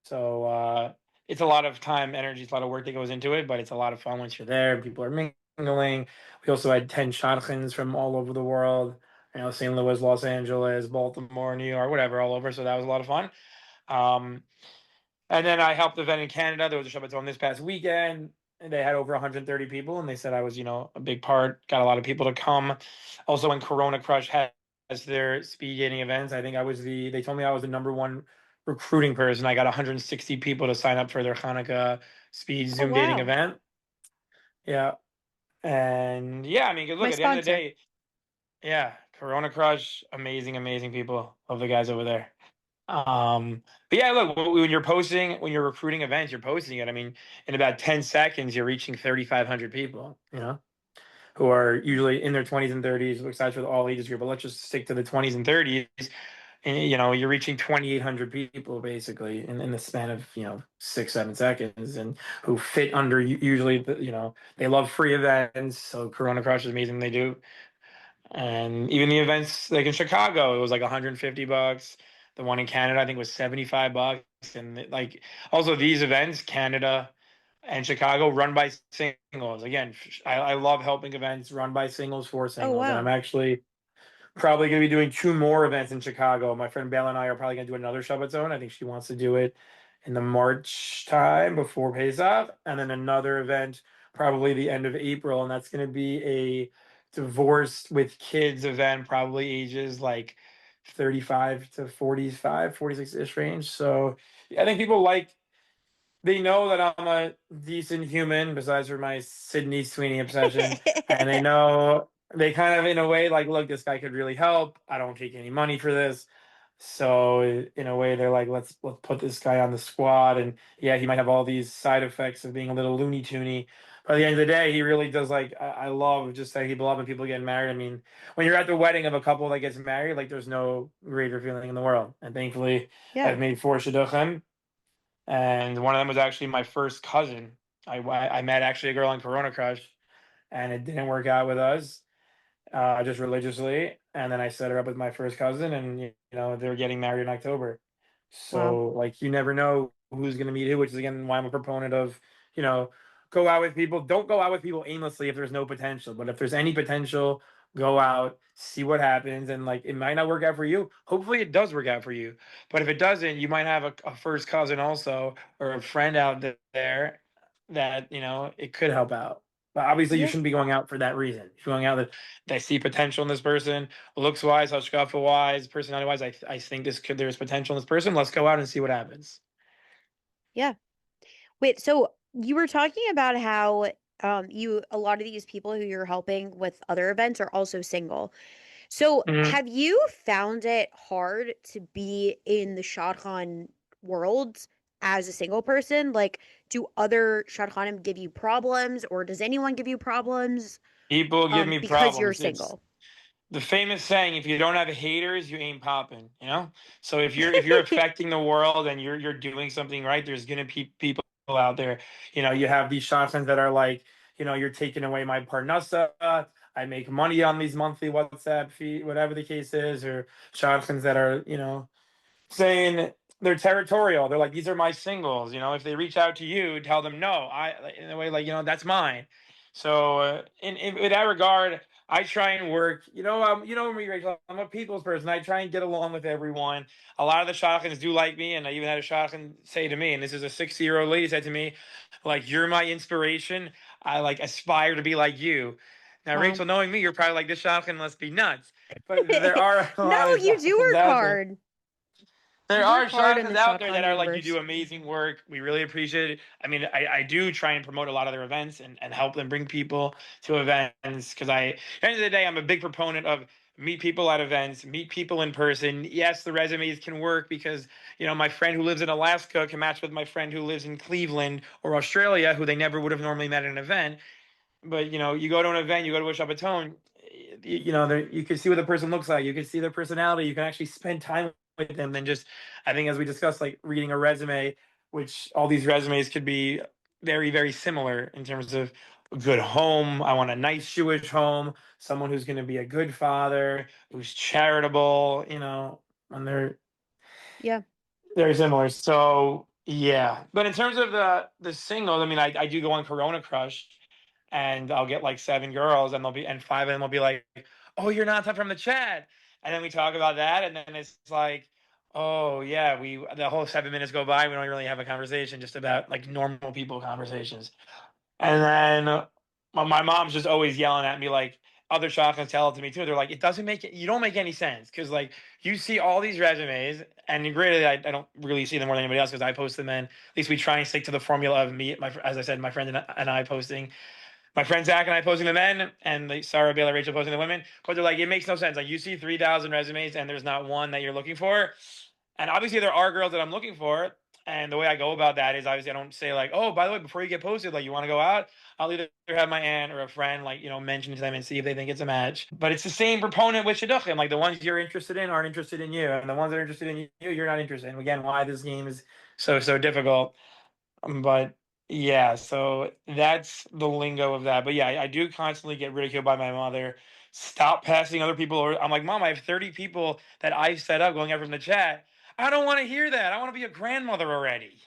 So it's a lot of time, energy, it's a lot of work that goes into it, but it's a lot of fun once you're there. People are mingling. We also had 10 Shadchans from all over the world. St. Louis, Los Angeles, Baltimore, New York, whatever, all over. So that was a lot of fun. Um, and then I helped the event in Canada. There was a Shabbaton this past weekend, and they had over 130 people, and they said I was, a big part. Got a lot of people to come. Also, when Corona Crush has their speed dating events, I think they told me I was the number one recruiting person. I got 160 people to sign up for their Hanukkah speed Oh Zoom dating wow, event. Yeah. And yeah, I mean, 'cause my look, at the end of the sponsor. day, yeah, Corona Crush, amazing, amazing people. Love the guys over there. But yeah, look, when you're recruiting events, you're posting it. I mean, in about 10 seconds, you're reaching 3,500 people, who are usually in their 20s and 30s, excited for the all ages group. But let's just stick to the 20s and 30s. and you're reaching 2,800 people basically in the span of 6 7 seconds, and who fit under usually they love free events, so Corona Crush is amazing they do. And even the events like in Chicago, it was like $150. The one in Canada, I think, was $75. And like also these events, Canada and Chicago, run by singles. Again, I love helping events run by singles for Oh, singles. And I'm wow. actually probably going to be doing two more events in Chicago. My friend Bella and I are probably going to do another Shabbat. I think she wants to do it in the March time before Pesach, and then another event probably the end of April, and that's going to be a divorced with kids event, probably ages like 35 to 45, 46-ish range. So yeah, I think people they know that I'm a decent human, besides for my Sydney Sweeney obsession, and they kind of, in a way, like, look, this guy could really help. I don't take any money for this, so in a way, they're like, let's put this guy on the squad, and yeah, he might have all these side effects of being a little loony toony. But at the end of the day, he really does like. I love just that he love when people get married. I mean, when you're at the wedding of a couple that gets married, like there's no greater feeling in the world. And thankfully, Yeah. I've made four shidduchim, and one of them was actually my first cousin. I met actually a girl in Corona Crush, and it didn't work out with us, just religiously. And then I set her up with my first cousin, and they were getting married in October. Wow. So like you never know who's going to meet who, which is again why I'm a proponent of you know go out with people. Don't go out with people aimlessly if there's no potential. But if there's any potential, go out, see what happens, and like it might not work out for you. Hopefully, it does work out for you. But if it doesn't, you might have a first cousin also or a friend out there that it could help out. But obviously, you Yeah. shouldn't be going out for that reason. You're going out that I see potential in this person, looks wise, hashkafa wise, personality wise. I think there's potential in this person. Let's go out and see what happens. Yeah. Wait, so you were talking about how a lot of these people who you're helping with other events are also single. So Mhm. have you found it hard to be in the Shadchan world as a single person? Like, do other Shadchanim give you problems, or does anyone give you problems People give me because you're problems. It's single? the famous saying: if you don't have haters, you ain't popping. So if you're affecting the world and you're doing something right, there's gonna be people out there. You have these shopsons that are like, you're taking away my parnasa. I make money on these monthly WhatsApp fee, whatever the case is, or shopsons that are saying they're territorial. They're like, these are my singles. If they reach out to you, tell them no. In a way, like, that's mine. So in that regard, I try and work. Me, Rachel. I'm a people's person. I try and get along with everyone. A lot of the shadchans do like me, and I even had a shadchan say to me, and this is a 60-year-old lady said to me, like, you're my inspiration. I like aspire to be like you. Now, Wow. Rachel, knowing me, you're probably like, this shadchan must be nuts. But there are a No, lot of you do shadchans work out there. hard. There You are work hard in the Shadchans out there that Shadchan are like, you universe. do amazing work. We really appreciate it. I mean, I do try and promote a lot of their events and help them bring people to events because at the end of the day, I'm a big proponent of meet people at events, meet people in person. Yes, the resumes can work because, my friend who lives in Alaska can match with my friend who lives in Cleveland or Australia, who they never would have normally met at an event. But you go to an event, you go to a Shabbaton, you can see what the person looks like. You can see their personality. You can actually spend time with them than just, I think, as we discussed, like reading a resume, which all these resumes could be very, very similar in terms of a good home. I want a nice Jewish home, someone who's going to be a good father, who's charitable, and they're Yeah. very similar. So yeah, but in terms of the singles, I mean, I do go on Corona Crush, and I'll get like seven girls, and five of them will be like, "Oh, you're Natan from the chat," and then we talk about that, and then it's like, "Oh yeah, the whole 7 minutes go by, we don't really have a conversation, just about like normal people conversations." And then my mom's just always yelling at me like other shopkins tell it to me too. They're like, it doesn't make it, you don't make any sense because like you see all these resumes, and granted, I don't really see them more than anybody else because I post them in. At least we try and stick to the formula of me, as I said, my friend and I posting, my friend Zach and I posting the men, and Sarah, Baylor, Rachel posting the women. But they're like, it makes no sense. Like you see 3,000 resumes, and there's not one that you're looking for. And obviously, there are girls that I'm looking for. And the way I go about that is obviously I don't say like, oh, by the way, before you get posted, like you want to go out. I'll either have my aunt or a friend like mention to them and see if they think it's a match. But it's the same proponent with shidduchim. Like the ones you're interested in aren't interested in you, and the ones that are interested in you, you're not interested in. Again, why this game is so difficult. But yeah, so that's the lingo of that. But yeah, I do constantly get ridiculed by my mother. Stop passing other people. Or I'm like, Mom, I have 30 people that I've set up going out from the chat. I don't want to hear that. I want to be a grandmother already.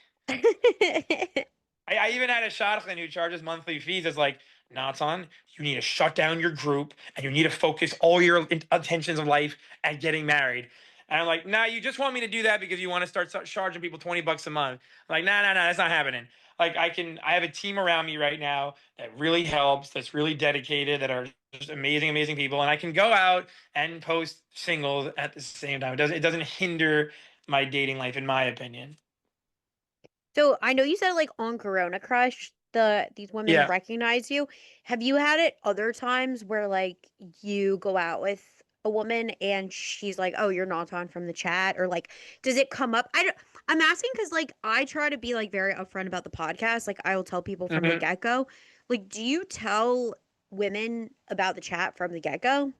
I even had a shadchan who charges monthly fees. It's like, Natan, you need to shut down your group and you need to focus all your attentions of life at getting married. And I'm like, nah, you just want me to do that because you want to start charging people $20 a month. I'm like, nah, that's not happening. Like I have a team around me right now that really helps, that's really dedicated, that are just amazing people. And I can go out and post singles at the same time. It doesn't hinder my dating life, in my opinion. So I know you said like on Corona Crush, these women Yeah. recognize you. Have you had it other times where like you go out with a woman and she's like, "Oh, you're not on from the chat," or like, does it come up? I'm asking because like I try to be like very upfront about the podcast. Like I will tell people from the Mhm. get-go. Like, do you tell women about the chat from the get-go?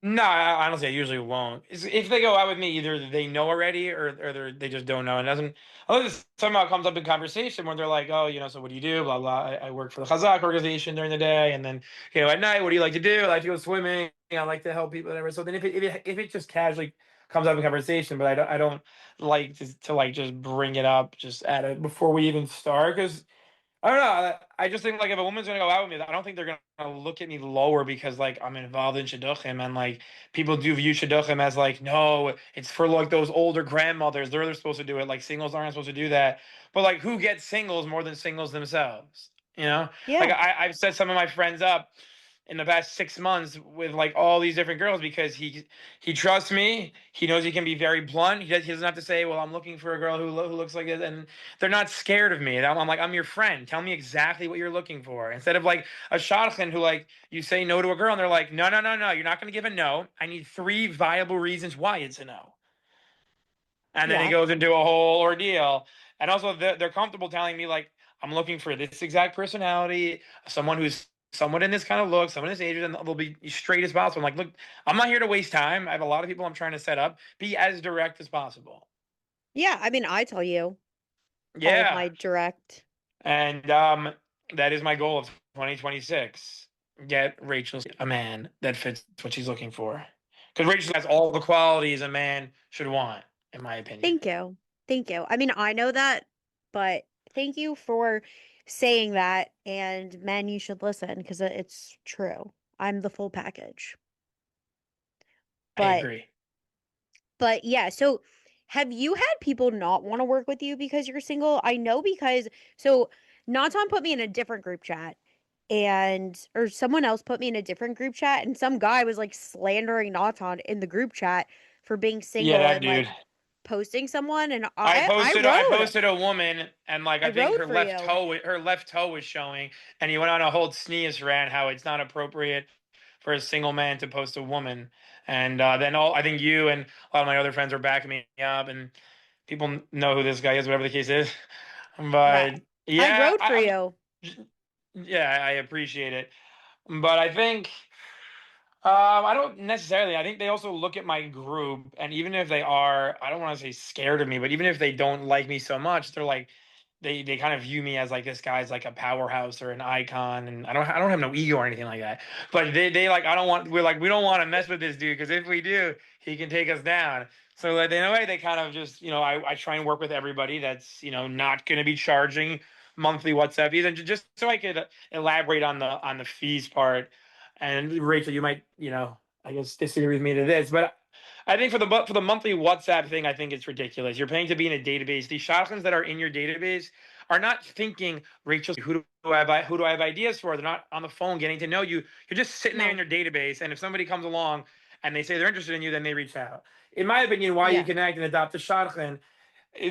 No, honestly, I usually won't. If they go out with me, either they know already or they just don't know. And doesn't unless it somehow comes up in conversation where they're like, oh, so what do you do? Blah blah. I work for the Chazak organization during the day, and then at night, what do you like to do? I like to go swimming. I like to help people, whatever. So then if it just casually comes up in conversation, but I don't like to like just bring it up just at it before we even start because I don't know. I just think like if a woman's gonna go out with me, I don't think they're gonna look at me lower because like I'm involved in shidduchim and like people do view shidduchim as like no, it's for like those older grandmothers. They're supposed to do it. Like singles aren't supposed to do that. But like who gets singles more than singles themselves? Like Yeah. I've set some of my friends up in the past 6 months with like all these different girls because he trusts me. He knows he can be very blunt. He doesn't have to say, "Well, I'm looking for a girl who looks like this," and they're not scared of me. I'm like, I'm your friend. Tell me exactly what you're looking for. Instead of like a shadchan who like you say no to a girl and they're like, no. You're not going to give a no. I need three viable reasons why it's a no. And then it Yeah. goes into a whole ordeal. And also they're comfortable telling me like, I'm looking for this exact personality, someone who's someone in this kind of look, someone in this age, and they'll be straight as possible. I'm like, look, I'm not here to waste time. I have a lot of people I'm trying to set up. Be as direct as possible. Yeah. I mean, I tell you all of Yeah. my direct. And that is my goal of 2026. Get Rachel a man that fits what she's looking for. Because Rachel has all the qualities a man should want, in my opinion. Thank you. Thank you. I mean, I know that, but thank you for saying that. And men, you should listen because it's true. I'm the full package. I But, agree. but yeah. So, have you had people not want to work with you because you're single? I know because so Natan put me in a different group chat, and or someone else put me in a different group chat, and some guy was like slandering Natan in the group chat for being Yeah, single that and like dude. posting someone, and I I posted I rode. posted a woman and like I I think rode for you. her left toe was showing and he went on a whole sneeze rant how it's not appropriate for a single man to post a woman. And then all I think you and a lot of my other friends were backing me up and people know who this guy is, whatever the case is. Right. But I yeah, rode for you. yeah, I appreciate it. But I think I don't necessarily. I think they also look at my group, and even if they are, I don't want to say scared of me, but even if they don't like me so much, they're like, they kind of view me as like this guy's like a powerhouse or an icon, and I don't have no ego or anything like that. But they like I don't want we're like we don't want to mess with this dude because if we do, he can take us down. So like in a way, they kind of just I try and work with everybody that's not going to be charging monthly WhatsApp fees, and just so I could elaborate on the fees part. And Rachel, you might, I guess disagree with me to this, but I think for the monthly WhatsApp thing, I think it's ridiculous. You're paying to be in a database. These shotguns that are in your database are not thinking, Rachel, who do I have ideas for? They're not on the phone getting to know you. You're just sitting there in No. your database, and if somebody comes along and they say they're interested in you, then they reach out. In my opinion, why you Yeah. connect and adopt a shotgun,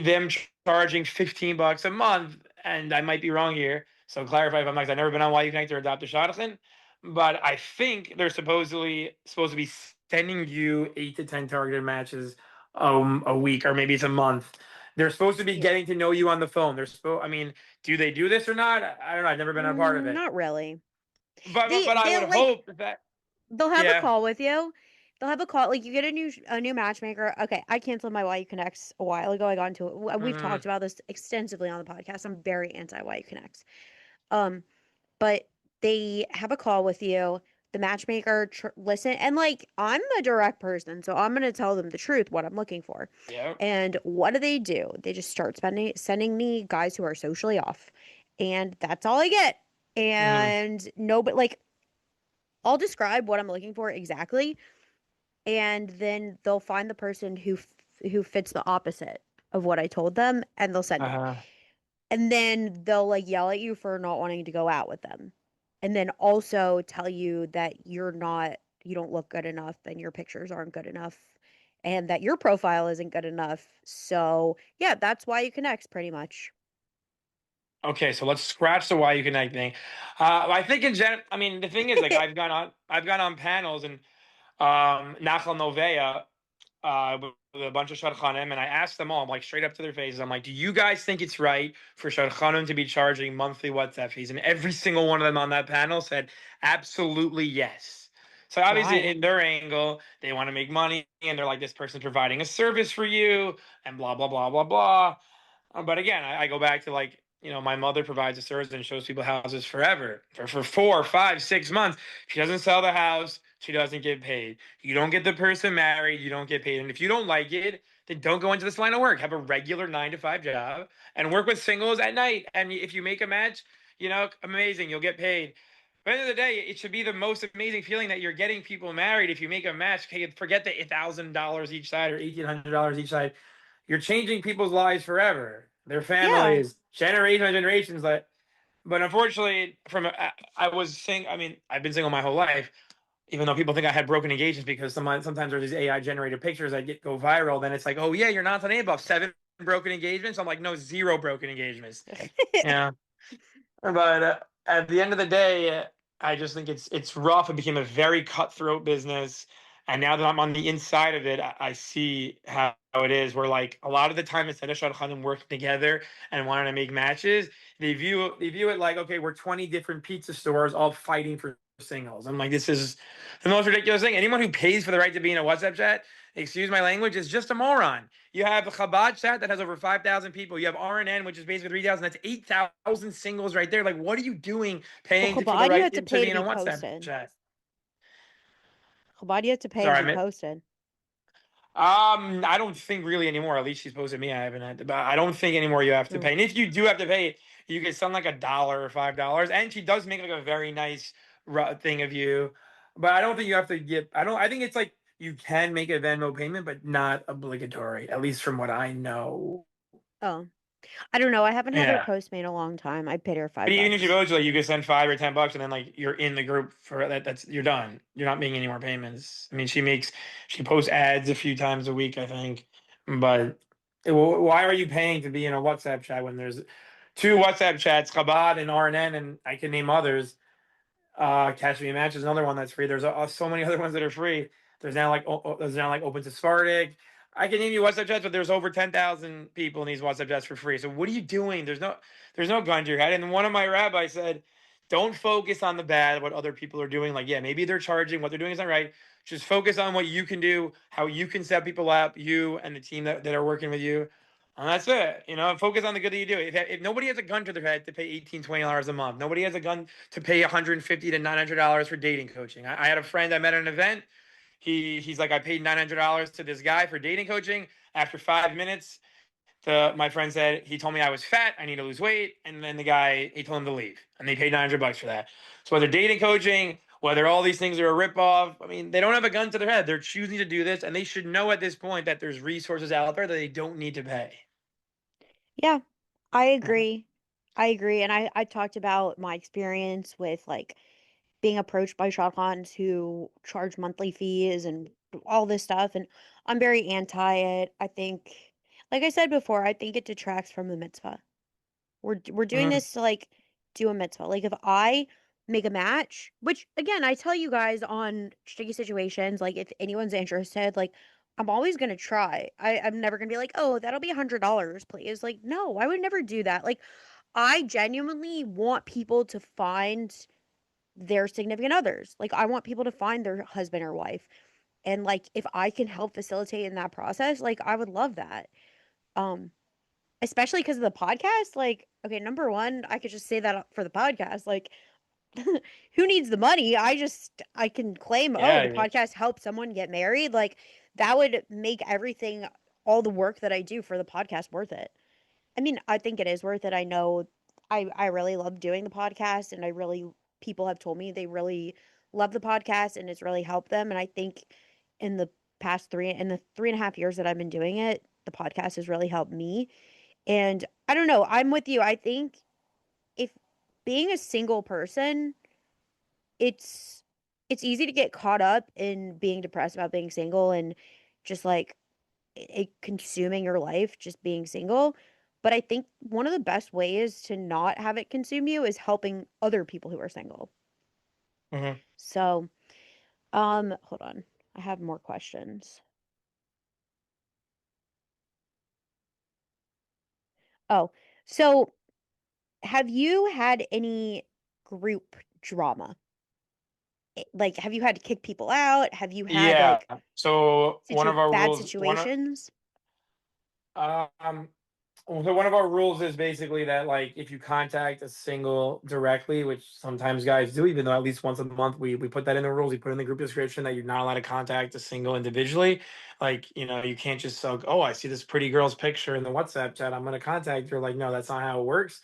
them charging $15 a month, and I might be wrong here. So clarify if I'm not, 'cause I've never been on Why You Connect or Adopt a Shadchan, but I think they're supposedly supposed to be sending you 8 to 10 targeted matches a week, or maybe it's a month. They're supposed to be Yeah. getting to know you on the phone. They're supposed. I mean, do they do this or not? I don't know. I've never been a part of it. Not really. But I would They'll like hope that. they'll have a Yeah. call with you. They'll have a call like you get a new matchmaker. Okay, I canceled my Why You Connects a while ago. I got into it. We've talked Mm, about this extensively on the podcast. I'm very anti Why You Connects. Um, but they have a call with you. The matchmaker listen and like I'm a direct person, so I'm gonna tell them the truth, what I'm looking for. yeah. And what do? They just start sending me guys who are socially off, and that's all I get. Mm, And no, but like I'll describe what I'm looking for exactly, and then they'll find the person who fits the opposite of what I told them, and they'll send it. uh-huh. And then they'll like yell at you for not wanting to go out with them. And then also tell you that you don't look good enough and your pictures aren't good enough and that your profile isn't good enough. So, yeah, that's why you connect pretty much. Okay, so let's scratch the why you connect thing. I think in general, I mean, the thing is, like, I've gone on panels and Nachal Novea with a bunch of Shadchanim, and I asked them all, I'm like straight up to their faces, I'm like, do you guys think it's right for Shadchanim to be charging monthly WhatsApp fees? And every single one of them on that panel said, absolutely yes. So obviously, Why? in their angle, they want to make money, and they're like, this person's providing a service for you, and blah blah blah blah blah. But again, I go back to like, my mother provides a service and shows people houses forever for 4, 5, 6 months. She doesn't sell the house. She doesn't get paid. You don't get the person married. You don't get paid. And if you don't like it, then don't go into this line of work. Have a regular 9 to 5 job and work with singles at night. And if you make a match, amazing. You'll get paid. But at the end of the day, it should be the most amazing feeling that you're getting people married. If you make a match, okay, forget the $1,000 each side or $1,800 each side. You're changing people's lives forever, their Yeah. families, generations and generations. But unfortunately, I was saying, I mean, I've been single my whole life. Even though people think I had broken engagements because sometimes there's these AI generated pictures that go viral, then it's like, oh yeah, you're not on above 7 broken engagements. I'm like, no, 0 broken engagements. Yeah, but at the end of the day, I just think it's rough. It became a very cutthroat business, and now that I'm on the inside of it, I see how it is. Where like a lot of the time, instead of Shadchan working together and wanting to make matches, they view it like, okay, we're 20 different pizza stores all fighting for singles. I'm like, this is the most ridiculous thing. Anyone who pays for the right to be in a WhatsApp chat, excuse my language, is just a moron. You have a Chabad chat that has over 5,000 people. You have RNN, which is basically 3,000. That's 8,000 singles right there. Like, what are you doing Well, paying for the Chabad, you right have to to pay be to in a be WhatsApp posted. chat? Chabad, you have to pay to Sorry, be posted. I don't think really anymore. At least she's posted me. I haven't had to, but I don't think anymore you have to Mm. pay. And if you do have to pay, you get something like $1 or $5. And she does make like a very nice thing of you. But I don't think you have to get. I think it's like you can make a Venmo payment, but not obligatory. At least from what I know. Oh, I don't know. I haven't had her Yeah. Postmate in a long time. I paid her But five even if you bucks. vote, like you could send $5 or $10, and then like you're in the group for that. That's you're done. You're not making any more payments. I mean, she posts ads a few times a week, I think. But why are you paying to be in a WhatsApp chat when there's 2 WhatsApp chats, Chabad and RNN, and I can name others. Catch Me a Match is another one that's free. There's so many other ones that are free. There's now like Open to Spartic. I can name you WhatsApp chats, but there's over 10,000 people in these WhatsApp chats for free. So what are you doing? There's no gun to your head. And one of my rabbis said, don't focus on the bad, what other people are doing. Like, yeah, maybe they're charging, what they're doing is not right. Just focus on what you can do, how you can set people up, you and the team that are working with you. And that's it. Focus on the good that you do. If nobody has a gun to their head to pay $18, $20 a month, nobody has a gun to pay $150 to $900 for dating coaching. I had a friend I met at an event. He's like, I paid $900 to this guy for dating coaching. After 5 minutes, my friend said he told me I was fat, I need to lose weight, and then the guy he told him to leave, and they paid $900 for that. So whether dating coaching, whether all these things are a ripoff, I mean, they don't have a gun to their head. They're choosing to do this, and they should know at this point that there's resources out there that they don't need to pay. Yeah, I agree. I agree. And I talked about my experience with like being approached by Shadchans who charge monthly fees and all this stuff. And I'm very anti it. I think, like I said before, I think it detracts from the mitzvah. We're doing Mhm. this to like do a mitzvah. Like if I make a match, which again I tell you guys on Shticky situations, like if anyone's interested, like I'm always gonna try. I'm never gonna be like, oh, that'll be $100, please. Like, no, I would never do that. Like, I genuinely want people to find their significant others. Like, I want people to find their husband or wife. And like, if I can help facilitate in that process, like, I would love that. Um, Especially because of the podcast. Like, okay, number one, I could just say that for the podcast. Like, who needs the money? I can claim, oh, Yeah, the I mean, podcast helped someone get married. Like, that would make everything, all the work that I do for the podcast worth it. I mean, I think it is worth it. I know I really love doing the podcast, and people have told me they really love the podcast and it's really helped them. And I think in the in the 3.5 years that I've been doing it, the podcast has really helped me. And I don't know, I'm with you. I think if being a single person, it's it's easy to get caught up in being depressed about being single and just like it consuming your life just being single. But I think one of the best ways to not have it consume you is helping other people who are single. mhm. So, hold on. I have more questions. Oh, so have you had any group drama? Like, have you had to kick people out? Have you had Yeah. like So one of our bad rules, situations? um, so one of our rules is basically that like if you contact a single directly, which sometimes guys do, even though at least once a month we put that in the rules, we put in the group description that you're not allowed to contact a single individually. Like, you can't just say, oh, I see this pretty girl's picture in the WhatsApp chat, I'm gonna contact her. Like, no, that's not how it works.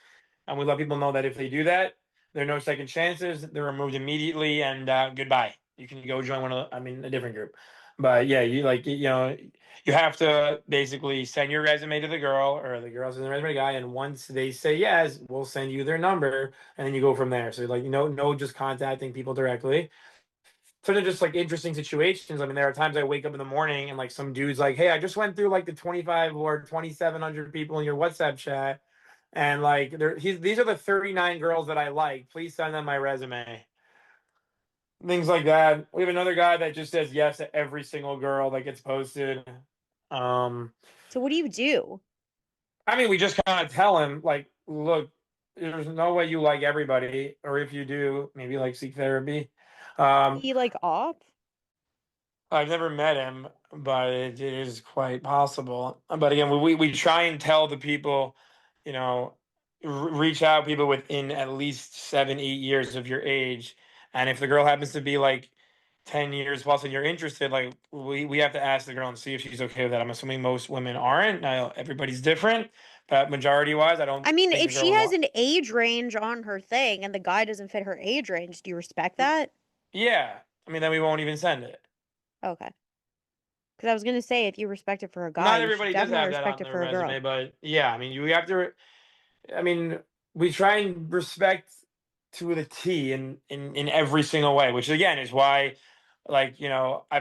And we let people know that if they do that, there are no second chances. They're removed immediately and goodbye. You can go join a different group. But yeah, you have to basically send your resume to the girl or the girl sends the resume to the guy, and once they say yes, we'll send you their number, and then you go from there. So like, no, just contacting people directly. So they're just like interesting situations. I mean, there are times I wake up in the morning and like some dude's like, "Hey, I just went through like the 25 or 2,700 people in your WhatsApp chat, and like these are the 39 girls that I like. Please send them my resume." Things like that. We have another guy that just says yes to every single girl that gets posted. Um, So what do you do? I mean, we just kind of tell him, like, look, there's no way you like everybody, or if you do, maybe like seek therapy. Is Um, he like off? I've never met him, but it is quite possible. But again, we try and tell the people, you know, reach out people within at least 7, 8 years of your age, and if the girl happens to be like 10 years plus and you're interested, like we have to ask the girl and see if she's okay with that. I'm assuming most women aren't. Now everybody's different, but majority wise, I don't I mean, think if the girl she would has want. an age range on her thing and the guy doesn't fit her age range, do you respect that? Yeah, I mean, then we won't even send it. Okay. Because I was gonna say, if you respect it for a guy, Not you should everybody does definitely have that respect on it their for a girl. resume, but yeah, I mean, you have to. I mean, we try and respect to the T in every single way, which again is why, like, I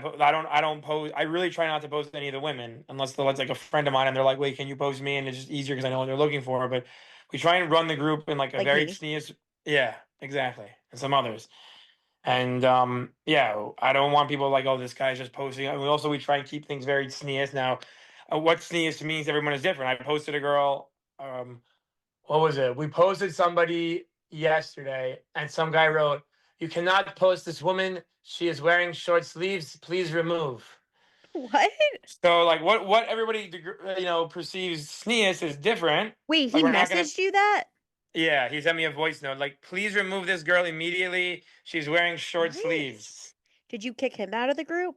don't post. I really try not to post any of the women unless they're like a friend of mine and they're like, wait, can you post me? And it's just easier because I know what they're looking for. But we try and run the group in like a Like very me. sneeze. Yeah, exactly, and some others. And yeah, I don't want people like, oh, this guy's just posting. And we try and keep things very sneeze. Now, what sneeze means to everyone is different. I posted a girl. What was it? We posted somebody yesterday, and some guy wrote, "You cannot post this woman. She is wearing short sleeves. Please remove." What? So, like, what everybody perceives sneeze is different. Wait, Like, he we're not gonna. messaged you that? Yeah, he sent me a voice note. Like, please remove this girl immediately. She's wearing short What? sleeves. Did you kick him out of the group?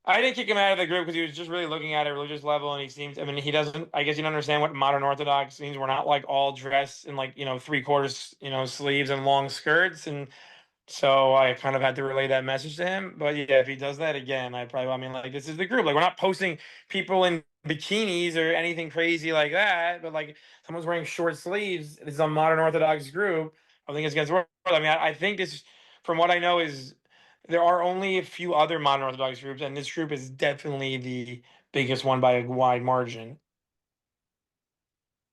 I didn't kick him out of the group because he was just really looking at a religious level, and he seems. I mean, he doesn't. I guess you don't understand what modern Orthodox means. We're not like all dressed in like 3/4 sleeves and long skirts, and so I kind of had to relay that message to him. But yeah, if he does that again, I mean, like, this is the group. Like, we're not posting people in bikinis or anything crazy like that. But like, someone's wearing short sleeves. This is a modern Orthodox group. I think it's against the world. I mean, I think this, from what I know, is there are only a few other modern Orthodox groups, and this group is definitely the biggest one by a wide margin.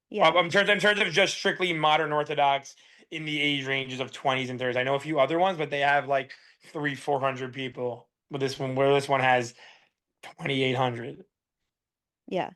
Yeah. In terms of just strictly modern Orthodox in the age ranges of 20s and 30s. I know a few other ones, but they have like 300, 400 people. But this one has 2,800. Yeah.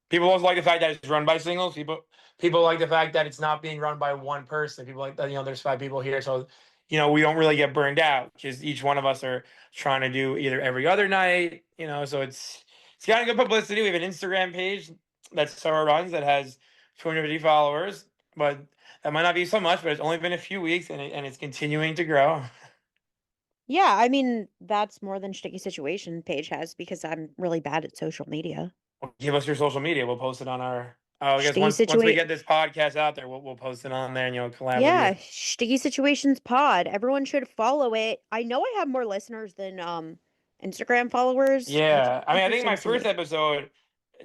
People always like the fact that it's run by singles. People like the fact that it's not being run by one person. People like that, there's 5 people here, so we don't really get burned out because each one of us are trying to do either every other night. So it's got good publicity. We have an Instagram page that Sarah runs that has 250 followers, but that might not be so much. But it's only been a few weeks, and it's continuing to grow. Yeah, I mean, that's more than Shticky Situation page has because I'm really bad at social media. Give us your social media. We'll post it on our. Oh, I guess Shticky once we Situate get this podcast out there, we'll post it on there and collab with Yeah, you. Shticky Situations pod. Everyone should follow it. I know I have more listeners than Instagram followers. That's Yeah, I mean, I think interesting my to first me. episode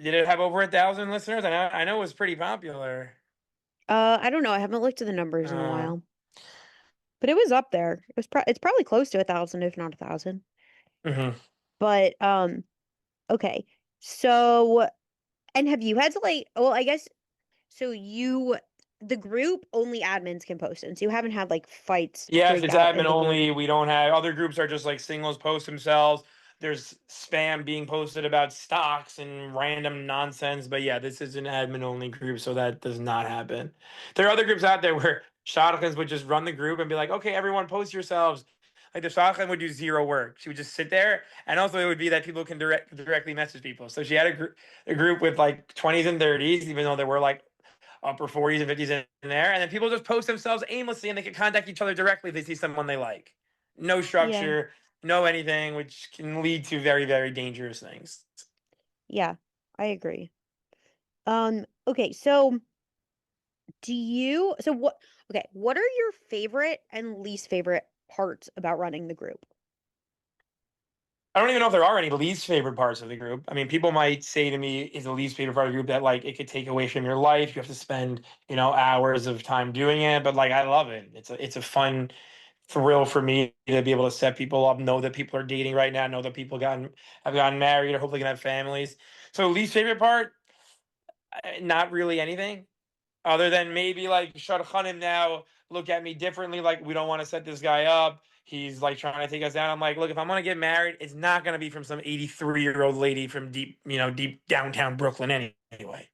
did it have over 1,000 listeners? I know it was pretty popular. I don't know. I haven't looked at the numbers in a Uh, while, but it was up there. It's probably close to 1,000, if not 1,000. mhm. But okay. So, and have you had to like? Well, I guess so. The group only admins can post in, so you haven't had like fights Yes, break it's out admin in the group. only. We don't have other groups are just like singles post themselves. There's spam being posted about stocks and random nonsense. But yeah, this is an admin only group, so that does not happen. There are other groups out there where Shadchans would just run the group and be like, okay, everyone post yourselves. Like the Shadchan would do zero work. She would just sit there, and also it would be that people can directly message people. So she had a group with like 20s and 30s, even though there were like upper 40s and 50s in there. And then people just post themselves aimlessly and they can contact each other directly if they see someone they like. No Yeah, structure, no anything, which can lead to very, very dangerous things. yeah, I agree. Okay, so what are your favorite and least favorite parts about running the group? I don't even know if there are any least favorite parts of the group. I mean, people might say to me, is the least favorite part of the group that like it could take away from your life. You have to spend, hours of time doing it. But like I love it. It's a fun thrill for me to be able to set people up, know that people are dating right now, know that people have gotten married or hopefully gonna have families. So least favorite part, not really anything other than maybe like Shadchan now look at me differently. Like we don't want to set this guy up. He's like trying to take us down. I'm like, look, if I'm gonna get married, it's not gonna be from some 83-year-old lady from deep downtown Brooklyn anyway.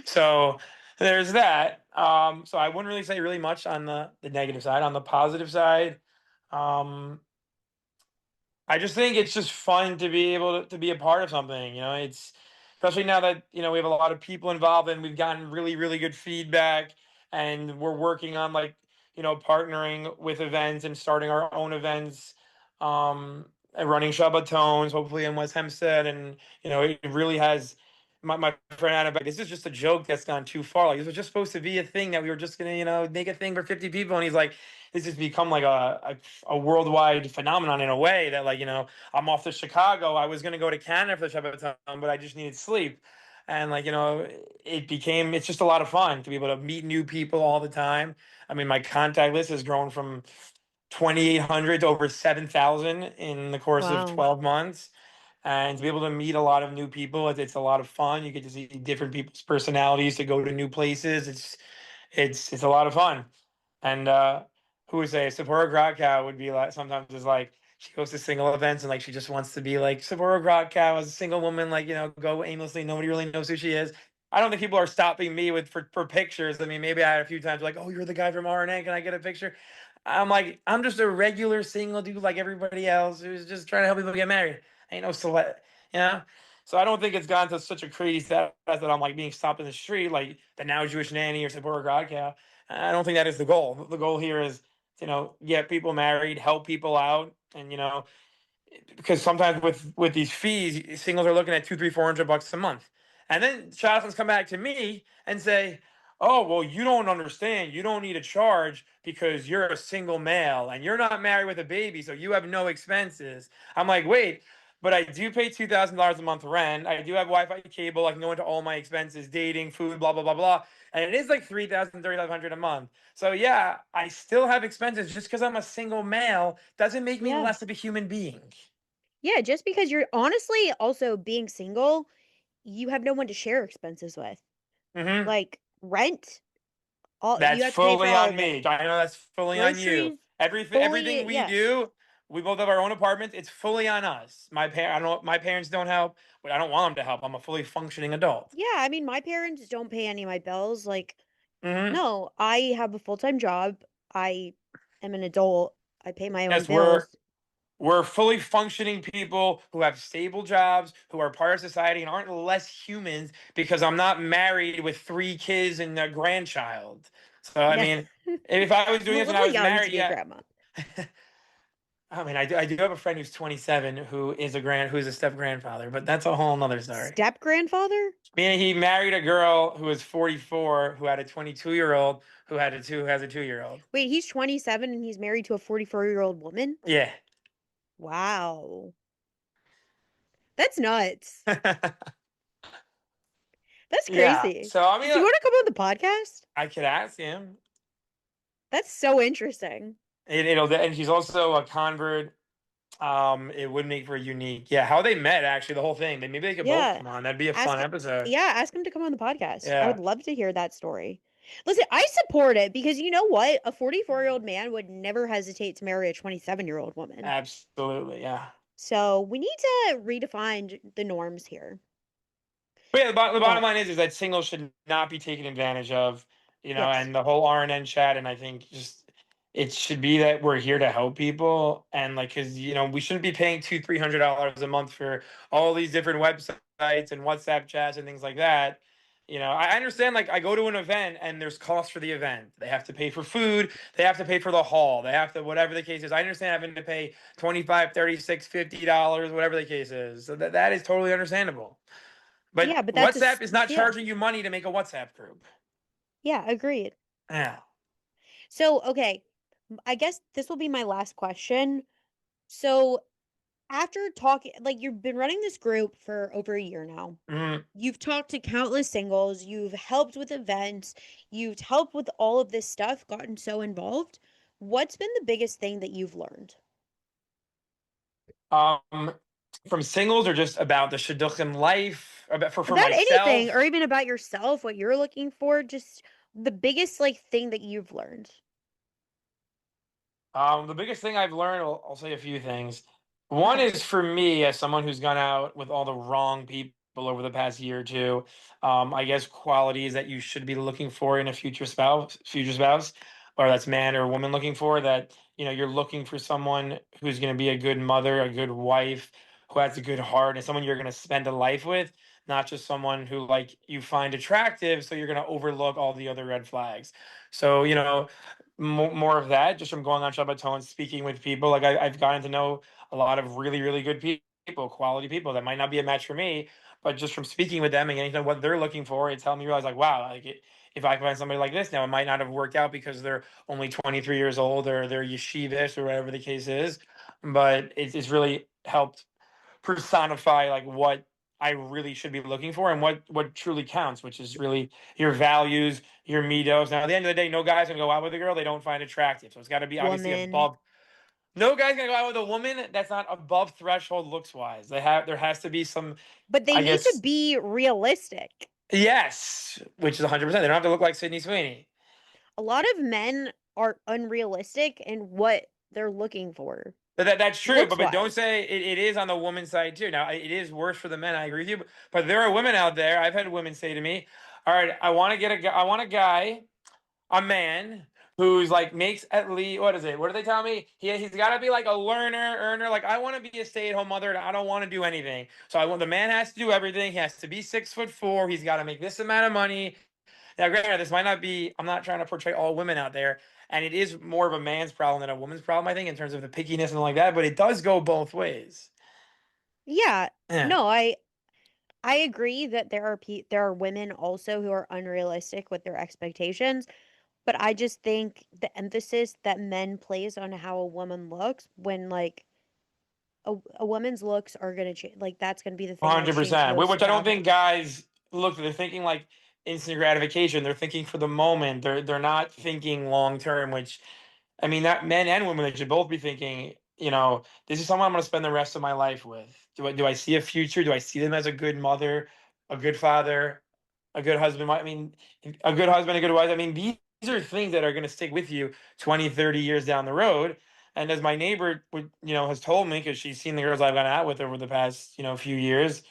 So there's that. So I wouldn't really say really much on the negative side. On the positive side, um, I just think it's just fun to be able to be a part of something. It's especially now that we have a lot of people involved and we've gotten really really good feedback, and we're working on like partnering with events and starting our own events, and running Shabbatons hopefully in West Hempstead, and it really has. My friend Adam, this is just a joke that's gone too far. Like this was just supposed to be a thing that we were just gonna make a thing for 50 people, and he's like, this has become like a worldwide phenomenon in a way that like I'm off to Chicago. I was going to go to Canada for the Shabbat, but I just needed sleep, and like it's just a lot of fun to be able to meet new people all the time. I mean, my contact list has grown from 2,800 to over 7,000 in the course of Wow. 12 months. And to be able to meet a lot of new people, it's a lot of fun. You get to see different people's personalities, to go to new places. It's a lot of fun. And who would say Sapporo Grodkow would be like sometimes is like she goes to single events and like she just wants to be like Sapporo Grodkow as a single woman, like go aimlessly. Nobody really knows who she is. I don't think people are stopping me for pictures. I mean, maybe I had a few times like, oh, you're the guy from RNA. Can I get a picture? I'm like, I'm just a regular single dude like everybody else who's just trying to help people get married. I ain't no celeb, you know. So I don't think it's gone to such a crazy status that I'm like being stopped in the street like the Now Jewish Nanny or Sapporo Grodkow. I don't think that is the goal. The goal here is, get people married, help people out, and because sometimes with these fees, singles are looking at 2, 3, $400 a month, and then Shadchan's come back to me and say, "Oh, well, you don't understand. You don't need a charge because you're a single male and you're not married with a baby, so you have no expenses." I'm like, wait. But I do pay $2,000 a month rent. I do have Wi-Fi cable. I can go into all my expenses, dating, food, blah blah blah blah, and it is like 3,000, 3,500 a month. So yeah, I still have expenses. Just because I'm a single male doesn't make me Yeah. less of a human being. Yeah, just because you're honestly also being single, you have no one to share expenses with. Hmm. Like rent, all you That's have to pay for fully all on of it. me. I know that's fully on you. Groceries, Everything fully, we yeah. do, We both have our own apartments. It's fully on us. I don't. My parents don't help, but I don't want them to help. I'm a fully functioning adult. Yeah, I mean, my parents don't pay any of my bills. Like, Hmm. no, I have a full-time job. I am an adult. I pay my own Yes, we're bills. we're fully functioning people who have stable jobs, who are part of society, and aren't less humans because I'm not married with 3 kids and a grandchild. So I Yeah. mean, if I was I'm doing a this when I little was young to married, be a yeah. grandma. I mean, I do have a friend who's 27 who's a step grandfather, but that's a whole nother story. Step grandfather? Meaning he married a girl who was 44 who had a 22-year-old who has a 2-year-old. Wait, he's 27 and he's married to a 44-year-old woman? Yeah. Wow. That's nuts. That's Yeah. crazy. So I Does mean, he want to come on the podcast? I could ask him. That's so interesting. And he's also a convert. It would make for a unique. Yeah, how they met actually, the whole thing. Maybe they could both Yeah. come on. That'd be a Ask fun episode. yeah, ask him to come on the podcast. I Yeah, would love to hear that story. Listen, I support it because you know what? A 44-year-old man would never hesitate to marry a 27-year-old woman. absolutely. Yeah. So we need to redefine the norms here. But yeah, the bottom But line is that singles should not be taken advantage of, yes, and the whole RNN chat. And I think just it should be that we're here to help people. And like, cause we shouldn't be paying $200-300 a month for all these different websites and WhatsApp chats and things like that. I understand, like I go to an event and there's cost for the event. They have to pay for food. They have to pay for the hall. They have to, whatever the case is. I understand having to pay 25, 36, $50, whatever the case is. So that is totally understandable. yeah, But but that's WhatsApp is not yeah, charging you money to make a WhatsApp group. yeah, agreed. Yeah. So okay, I guess this will be my last question. So after talking, like you've been running this group for over a year now. Mhm. You've talked to countless singles, you've helped with events, you've helped with all of this stuff, gotten so involved. What's been the biggest thing that you've learned? Um, from singles or just about the shidduchim life, about for About anything, or myself. even about yourself, what you're looking for, just the biggest like thing that you've learned. The biggest thing I've learned, I'll say a few things. One Okay. is for me, as someone who's gone out with all the wrong people over the past year or two, I guess qualities that you should be looking for in a future spouse, or that's man or woman looking for that, you're looking for someone who's going to be a good mother, a good wife, who has a good heart, and someone you're going to spend a life with, not just someone who like you find attractive, so you're going to overlook all the other red flags. So, more of that just from going on Shabbaton, speaking with people. Like I've gotten to know a lot of really, really good people, quality people that might not be a match for me, but just from speaking with them and getting to know what they're looking for, it's helped me realize like, wow, if I find somebody like this now, it might not have worked out because they're only 23 years old or they're yeshivish or whatever the case is, but it's really helped personify like what I really should be looking for and what truly counts, which is really your values, your mitos. Now, at the end of the day, no guy's gonna go out with a girl they don't find attractive. So it's got to be obviously Woman. above. No guy's gonna go out with a woman that's not above threshold looks wise. There has to be some, But they I need to guess, be realistic. yes, which is 100%. They don't have to look like Sydney Sweeney. A lot of men are unrealistic in what they're looking for, But that's true, looks but don't wise. say it is on the woman's side too. Now it is worse for the men. I agree with you, but there are women out there. I've had women say to me, "All right, I want to get a guy. I want a guy, a man who's like makes at least what is it? What do they tell me? He's got to be like a learner, earner. Like I want to be a stay-at-home mother, and I don't want to do anything. So I want the man has to do everything. He has to be 6'4". He's got to make this amount of money. Now, granted, this might not be. I'm not trying to portray all women out there, and it is more of a man's problem than a woman's problem, I think, in terms of the pickiness and like that. But it does go both ways. Yeah. Yeah, No, I agree that there are women also who are unrealistic with their expectations, but I just think the emphasis that men place on how a woman looks when like a woman's looks are gonna change, like that's gonna be the thing that change 100%. most Which I don't about think her. guys look. They're thinking like instant gratification. They're thinking for the moment. They're not thinking long term. Which I mean, that men and women they should both be thinking. This is someone I'm going to spend the rest of my life with. Do I see a future? Do I see them as a good mother, a good father, a good husband? I mean, a good husband, a good wife. I mean, these are things that are going to stick with you 20, 30 years down the road. And as my neighbor would, has told me, because she's seen the girls I've gone out with over the past, few years,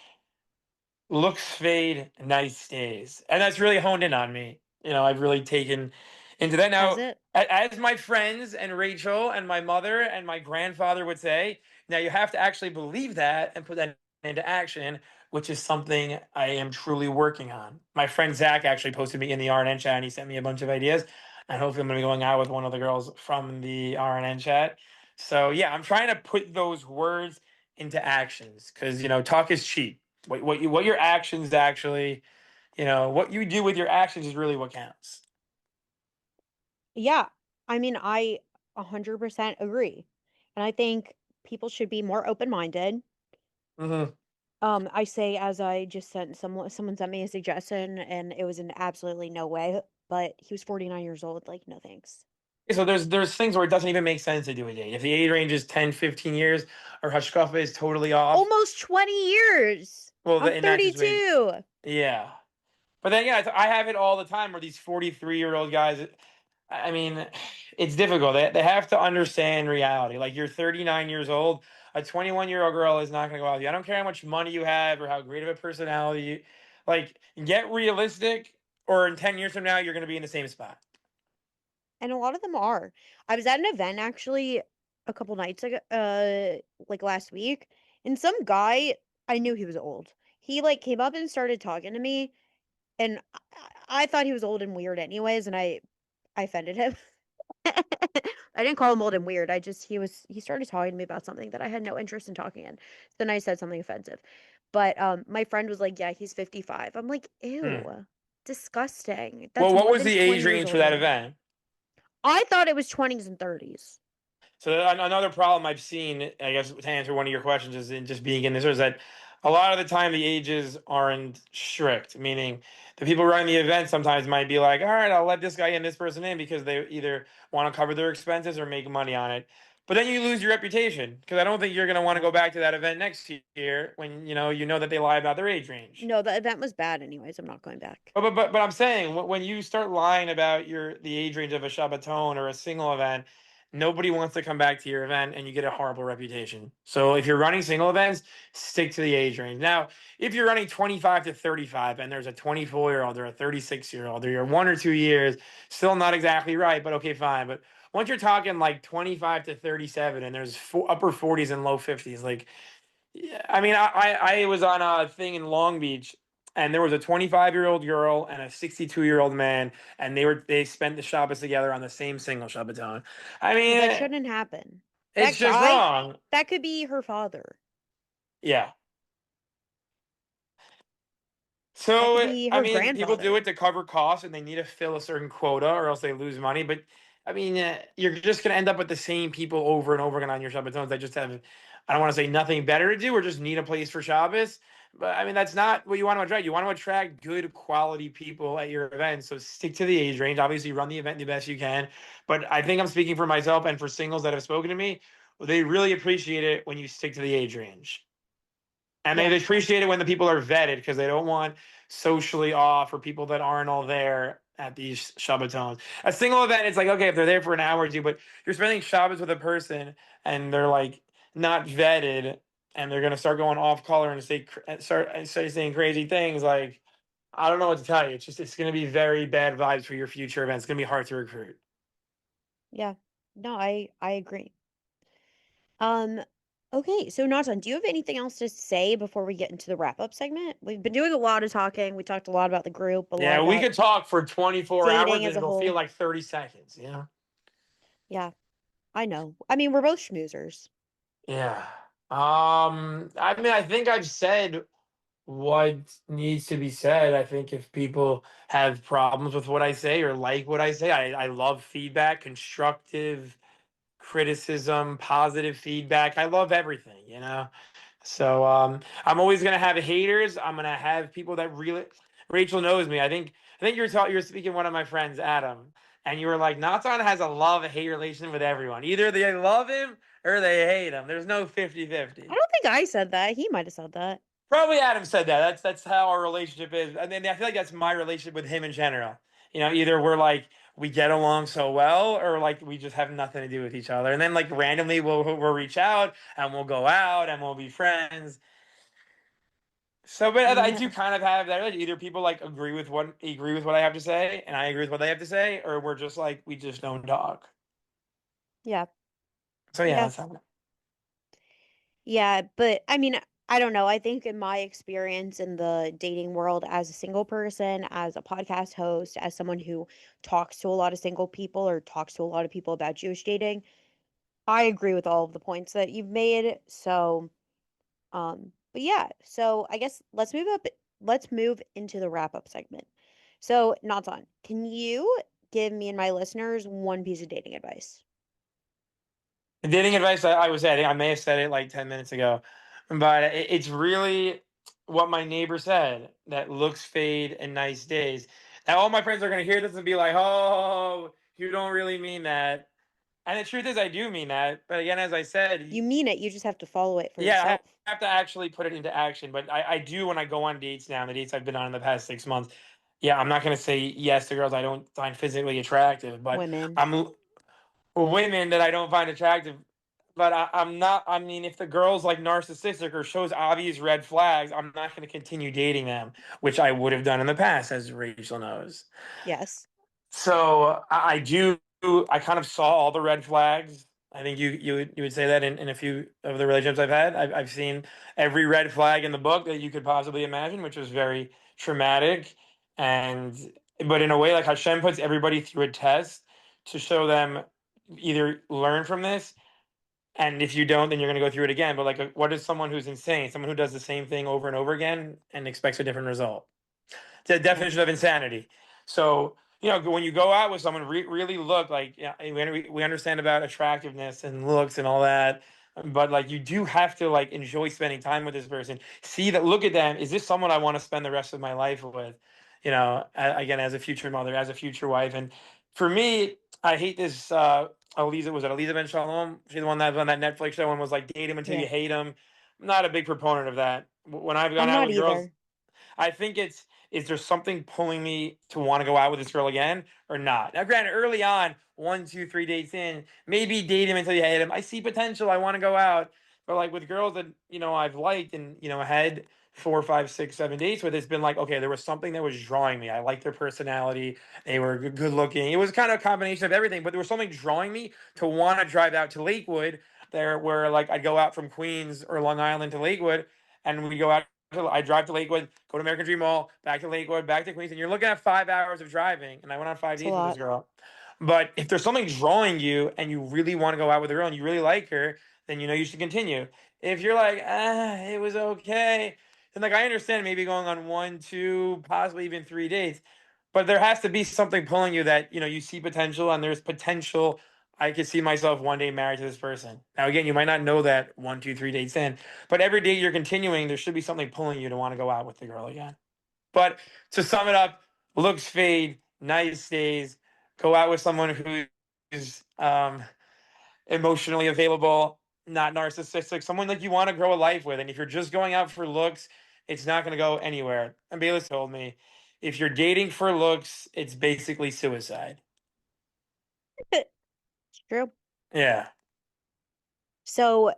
looks fade, nice stays. And that's really honed in on me. I've really taken into that. Has Now, it? as my friends and Rachel and my mother and my grandfather would say, now you have to actually believe that and put that into action, which is something I am truly working on. My friend Zach actually posted me in the RNN chat and he sent me a bunch of ideas. And hopefully I'm going to be going out with one of the girls from the RNN chat. So yeah, I'm trying to put those words into actions because, talk is cheap. What your actions actually, what you do with your actions is really what counts. Yeah. I mean, I 100% agree. And I think people should be more open-minded. Hmm. I say as I just sent someone sent me a suggestion and it was in absolutely no way, but he was 49 years old. Like, no thanks. So there's things where it doesn't even make sense to do a date. If the age range is 10, 15 years, or hashkafa is totally off, Almost 20 years. well, I'm in that situation, 32. yeah. But then, yeah, I have it all the time where these 43-year-old guys, I mean, it's difficult. They have to understand reality. Like, you're 39 years old. A 21-year-old girl is not going to go out with you. I don't care how much money you have or how great of a personality you, like, get realistic, or in 10 years from now, you're going to be in the same spot. And a lot of them are. I was at an event actually a couple nights ago, like last week, and some guy, I knew he was old. He like came up and started talking to me, and I thought he was old and weird anyways, and I offended him. I didn't call him old and weird. He started talking to me about something that I had no interest in talking in. Then I said something offensive. But my friend was like, "Yeah, he's 55." I'm like, Hmm. "Ew. Disgusting. That's Well, what more was than the 20 age years range for that older." event? I thought it was 20s and 30s. So another problem I've seen, I guess, to answer one of your questions, is in just being in this, is that a lot of the time the ages aren't strict. Meaning, the people running the event sometimes might be like, "All right, I'll let this guy in, this person in," because they either want to cover their expenses or make money on it. But then you lose your reputation because I don't think you're going to want to Yeah. go back to that event next year when you know that they lie about their age range. No, the event was bad anyways. I'm not going back. But I'm saying when you start lying about the age range of a Shabbaton or a single event, nobody wants to come back to your event, and you get a horrible reputation. So if you're running single events, stick to the age range. Now, if you're running 25 to 35, and there's a 24-year-old or a 36-year-old, or you're 1 or 2 years, still not exactly right, but okay, fine. But once you're talking like 25 to 37, and there's upper 40s and low 50s, like, yeah, I mean, I was on a thing in Long Beach, and there was a 25-year-old girl and a 62-year-old man, and they spent the Shabbos together on the same single Shabbaton. I That mean, shouldn't happen. it's That just guy, wrong. that could be her father. Yeah. That could So, be I her mean, people do it grandfather. to cover costs, and they need to fill a certain quota, or else they lose money. But I mean, you're just going to end up with the same people over and over again on your Shabbatons that just have, I don't want to say nothing better to do, or just need a place for Shabbos. But I mean, that's not what you want to attract. You want to attract good quality people at your event. So stick to the age range. Obviously, run the event the best you can. But I think I'm speaking for myself and for singles that have spoken to me. They really appreciate it when you stick to the age range. And they Yeah. appreciate it when the people are vetted because they don't want socially off or people that aren't all there at these Shabbatons. A single event, it's like, okay, if they're there for an hour or two, but you're spending Shabbos with a person and they're like not vetted and they're going to start going off color and start saying crazy things. Like, I don't know what to tell you. It's going to be very bad vibes for your future events. It's going to be hard to recruit. Yeah. No, I agree. Um, okay, so Natan, do you have anything else to say before we get into the wrap-up segment? We've been doing a lot of talking. We talked a lot about the group, a lot Yeah, we about could talk for 24 hours dating and as a it'll feel whole. like 30 seconds, Yeah, I know. I mean, we're both schmoozers. Yeah. I mean, I think I've said what needs to be said. I think if people have problems with what I say or like what I say, I love feedback, constructive criticism, positive feedback. I love everything. So I'm always gonna have haters. I'm gonna have people that really. Rachel knows me. I think you're speaking one of my friends, Adam, and you were like, Natan has a love hate relation with everyone. Either they love him or they hate him. There's no I 50-50. don't think I said that. He might have said that. Probably Adam said that. That's how our relationship is, and then I feel like that's my relationship with him in general. Either we're like we get along so well, or like we just have nothing to do with each other. And then like randomly we'll reach out and we'll go out and we'll be friends. So, but I Yeah. do kind of have that. Like, either people like agree with what I have to say, and I agree with what they have to say, or we're just like we just don't talk. Yeah. So yeah, Yeah. that's how. Yeah, but I mean, I don't know. I think in my experience in the dating world as a single person, as a podcast host, as someone who talks to a lot of single people or talks to a lot of people about Jewish dating, I agree with all of the points that you've made. So, but yeah, so I guess let's move into the wrap-up segment. So, Natan, can you give me and my listeners one piece of dating advice? The dating advice I was saying, I may have said it like 10 minutes ago, but it's really what my neighbor said, that looks fade and nice days. Now, all my friends are going to hear this and be like, oh, you don't really mean that. And the truth is, I do mean that. But again, as I said, You mean it, you just have to follow it for yeah, yourself. I have to actually put it into action. But I do when I go on dates now, the dates I've been on in the past 6 months. Yeah, I'm not going to say yes to girls I don't find physically attractive, but Women. I'm women that I don't find attractive. But I'm not. I mean, if the girl's like narcissistic or shows obvious red flags, I'm not going to continue dating them, which I would have done in the past, as Rachel knows. Yes. So I do. I kind of saw all the red flags. I think you would say that in a few of the relationships I've had. I've seen every red flag in the book that you could possibly imagine, which was very traumatic. And but in a way, like Hashem puts everybody through a test to show them either learn from this, and if you don't, then you're going to go through it again. But like, what is someone who's insane? Someone who does the same thing over and over again and expects a different result. The Yeah. definition of insanity. So, when you go out with someone, really look like, yeah, we understand about attractiveness and looks and all that, but like you do have to like enjoy spending time with this person. See that, look at them. Is this someone I want to spend the rest of my life with? Again, as a future mother, as a future wife, and for me, I hate this. Aliza, was it Aliza Ben Shalom? She's the one that was on that Netflix show and was like, date him until Yeah. you hate him. I'm not a big proponent of that. When I've gone I'm out not with girls, either. I think it's, is there something pulling me to want to go out with this girl again or not? Now, granted, early on, 1, 2, 3 dates in, maybe date him until you hate him. I see potential. I want to go out. But like with girls that, I've liked and, had 4, 5, 6, 7 dates with, it's been like, okay, there was something that was drawing me. I liked their personality. They were good looking. It was kind of a combination of everything, but there was something drawing me to want to drive out to Lakewood there, where like I'd go out from Queens or Long Island to Lakewood and we go out, I drive to Lakewood, go to American Dream Mall, back to Lakewood, back to Queens, and you're looking at 5 hours of driving. And I went on five It's a dates with this lot. girl. But if there's something drawing you and you really want to go out with a girl and you really like her, then you should continue. If you're like, it was okay, then like I understand maybe going on 1, 2, possibly even 3 dates, but there has to be something pulling you that you see potential, and there's potential. I could see myself one day married to this person. Now, again, you might not know that 1, 2, 3 dates in, but every day you're continuing, there should be something pulling you to want to go out with the girl again. But to sum it up, looks fade, nice days, go out with someone who's emotionally available, not narcissistic, someone like you want to grow a life with. And if you're just going out for looks, it's not going to go anywhere. And Bayless told me, if you're dating for looks, it's basically suicide. It's true. Yeah. So,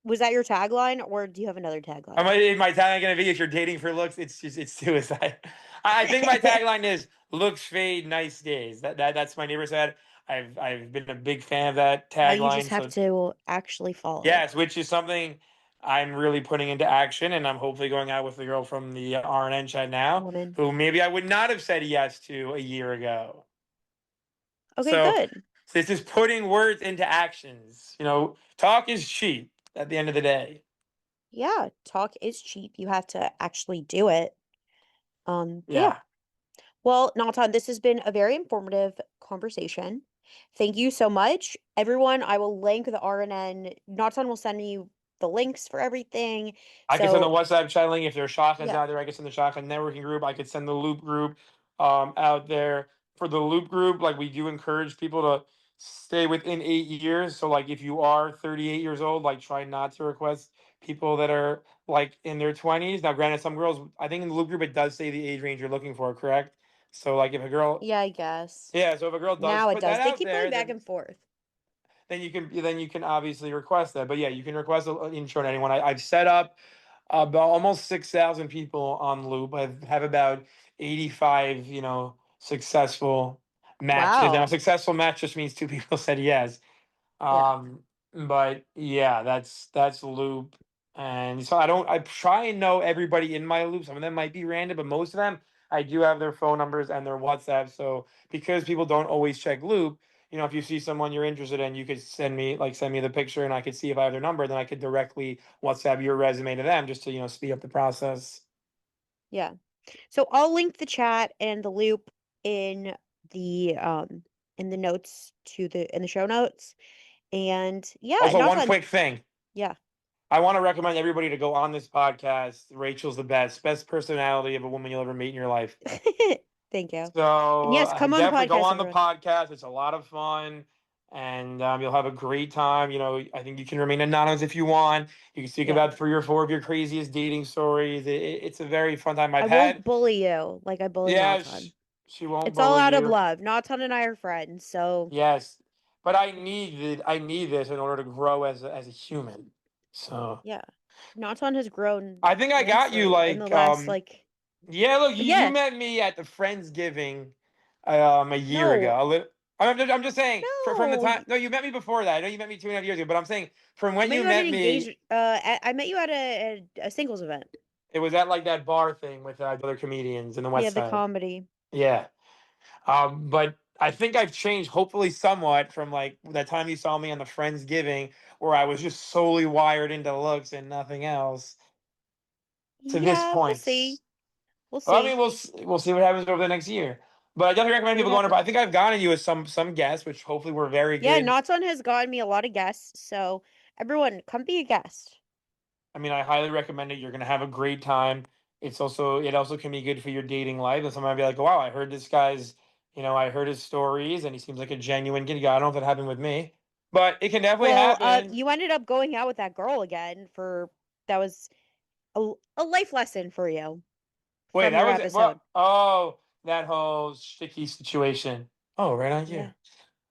was that your tagline, or do you have another tagline? My tagline going to be, if you're dating for looks, it's suicide. I think my tagline is looks fade, nice days. That's my neighbor said. I've been a big fan of that Now you just tagline. have So to actually follow it. yes, which is something I'm really putting into action, and I'm hopefully going out with the girl from the RNN chat now, Woman. who maybe I would not have said yes to a year ago. Okay, So good. this is putting words into actions. Talk is cheap at the end of the day. Yeah, talk is cheap. You have to actually do it. But yeah. Yeah. Well, Natan, this has been a very informative conversation. Thank you so much. Everyone, I will link the RNN. Natan will send me the links for everything. I could send the So, WhatsApp chat link. If there's Shadchans yeah. out there, I could send the Shadchan networking group. I could send the Loop group out there. For the Loop group, like we do encourage people to stay within 8 years. So like if you are 38 years old, like try not to request people that are like in their 20s. Now, granted, some girls, I think in the Loop group it does say the age range you're looking for, correct? So like if a girl, Yeah, I guess. yeah, so if a girl does Now it put that does. They out keep going there, back and forth. then you can obviously request that. But yeah, you can request an intro to anyone. I've set up about almost 6,000 people on Loop. I have about 85, successful matches. Now, a Wow. successful match just means two people said yes. Yeah. Um, but yeah, that's Loop. And so I try and know everybody in my loop. Some of them might be random, but most of them I do have their phone numbers and their WhatsApp. So because people don't always check Loop, if you see someone you're interested in, you could send me the picture and I could see if I have their number, then I could directly WhatsApp your resume to them just to, speed up the process. Yeah. So I'll link the chat and the loop in the notes in the show notes. And yeah, Also, one Natan, quick thing. yeah. I want to recommend everybody to go on this podcast. Rachel's the best personality of a woman you'll ever meet in your life. Thank you. And So yes, come on the definitely go podcast, on the everyone. podcast. It's a lot of fun, and you'll have a great time. I think you can remain anonymous if you want. You can speak Yeah. about 3 or 4 of your craziest dating stories. It's a very fun time I I've won't had. bully you like I bully Yeah, Natan. she won't It's all bully out of you. love. Natan and I are friends, so Yes, but I need this in order to grow as a human. So yeah. Natan has grown I think I got you immensely in the like last yeah, look, you yeah. met me at the Friendsgiving a year No. ago. I'm just saying from the No. time. No, you met me before that. I know you met me 2.5 years ago, but I'm saying from I when met you you at an met me, engagement. I met you at a singles event. it was at like that bar thing with other comedians in the Yeah, West the Side. comedy. Yeah, but I think I've changed, hopefully somewhat, from like that time you saw me on the Friendsgiving, where I was just solely wired into looks and nothing else, to this Yeah, we'll point. see. We'll Well, I see. mean, we'll see what happens over the next year. But I definitely recommend See what people going over. I happens. think I've gotten you with some guests, which hopefully were very Yeah, good. Natan has gotten me a lot of guests, so everyone, come be a guest. I mean, I highly recommend it. You're gonna have a great time. It also can be good for your dating life. And someone might be like, "Wow, I heard this guy's, I heard his stories, and he seems like a genuine good guy." I don't know if it happened with me, but it can definitely Well, happen. you ended up going out with that girl again for that was a life lesson for you Wait, from that your was episode. well. Oh, that whole Shticky situation. Oh, right on you. Yeah.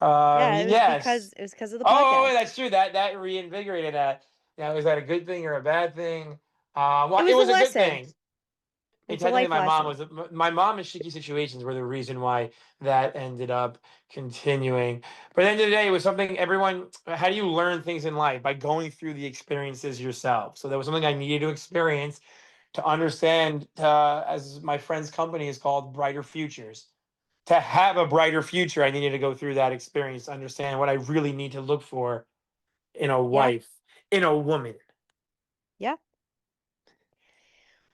Yeah, Yes. it was because of the Oh, wait, podcast. that's true. That reinvigorated that. Now, is that a good thing or a bad thing? It Well, it was a was a good lesson. thing. It's a Technically, life my mom lesson. was my mom and Shiki situations were the reason why that ended up continuing. But at the end of the day, it was something everyone. How do you learn things in life? By going through the experiences yourself. So that was something I needed to experience to understand. As my friend's company is called, Brighter Futures. To have a brighter future, I needed to go through that experience to understand what I really need to look for in a Yeah. wife, in a woman. Yeah.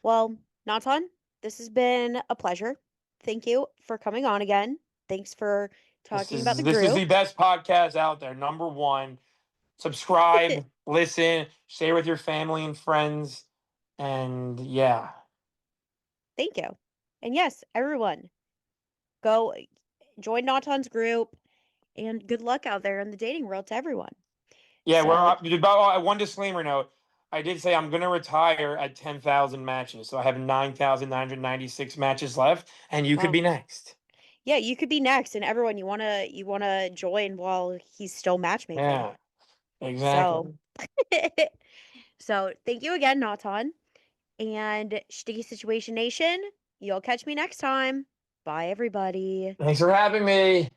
Well, Natan, this has been a pleasure. Thank you for coming on again. Thanks for This talking about is the this is the group. best podcast out there. Number one. Subscribe, listen, share with your family and friends, and yeah. Thank you. And yes, everyone, go join Natan's group and good luck out there in the dating world to everyone. Yeah, So, one disclaimer note. I did say I'm gonna retire at 10,000 matches, so I have 9,996 matches left, and you could wow. be next. Yeah, you could be next and everyone you want to join while he's still matchmaking. Yeah, So, exactly. so thank you again, Natan. And Sticky Situation Nation, you'll catch me next time. Bye, everybody. Thanks for having me.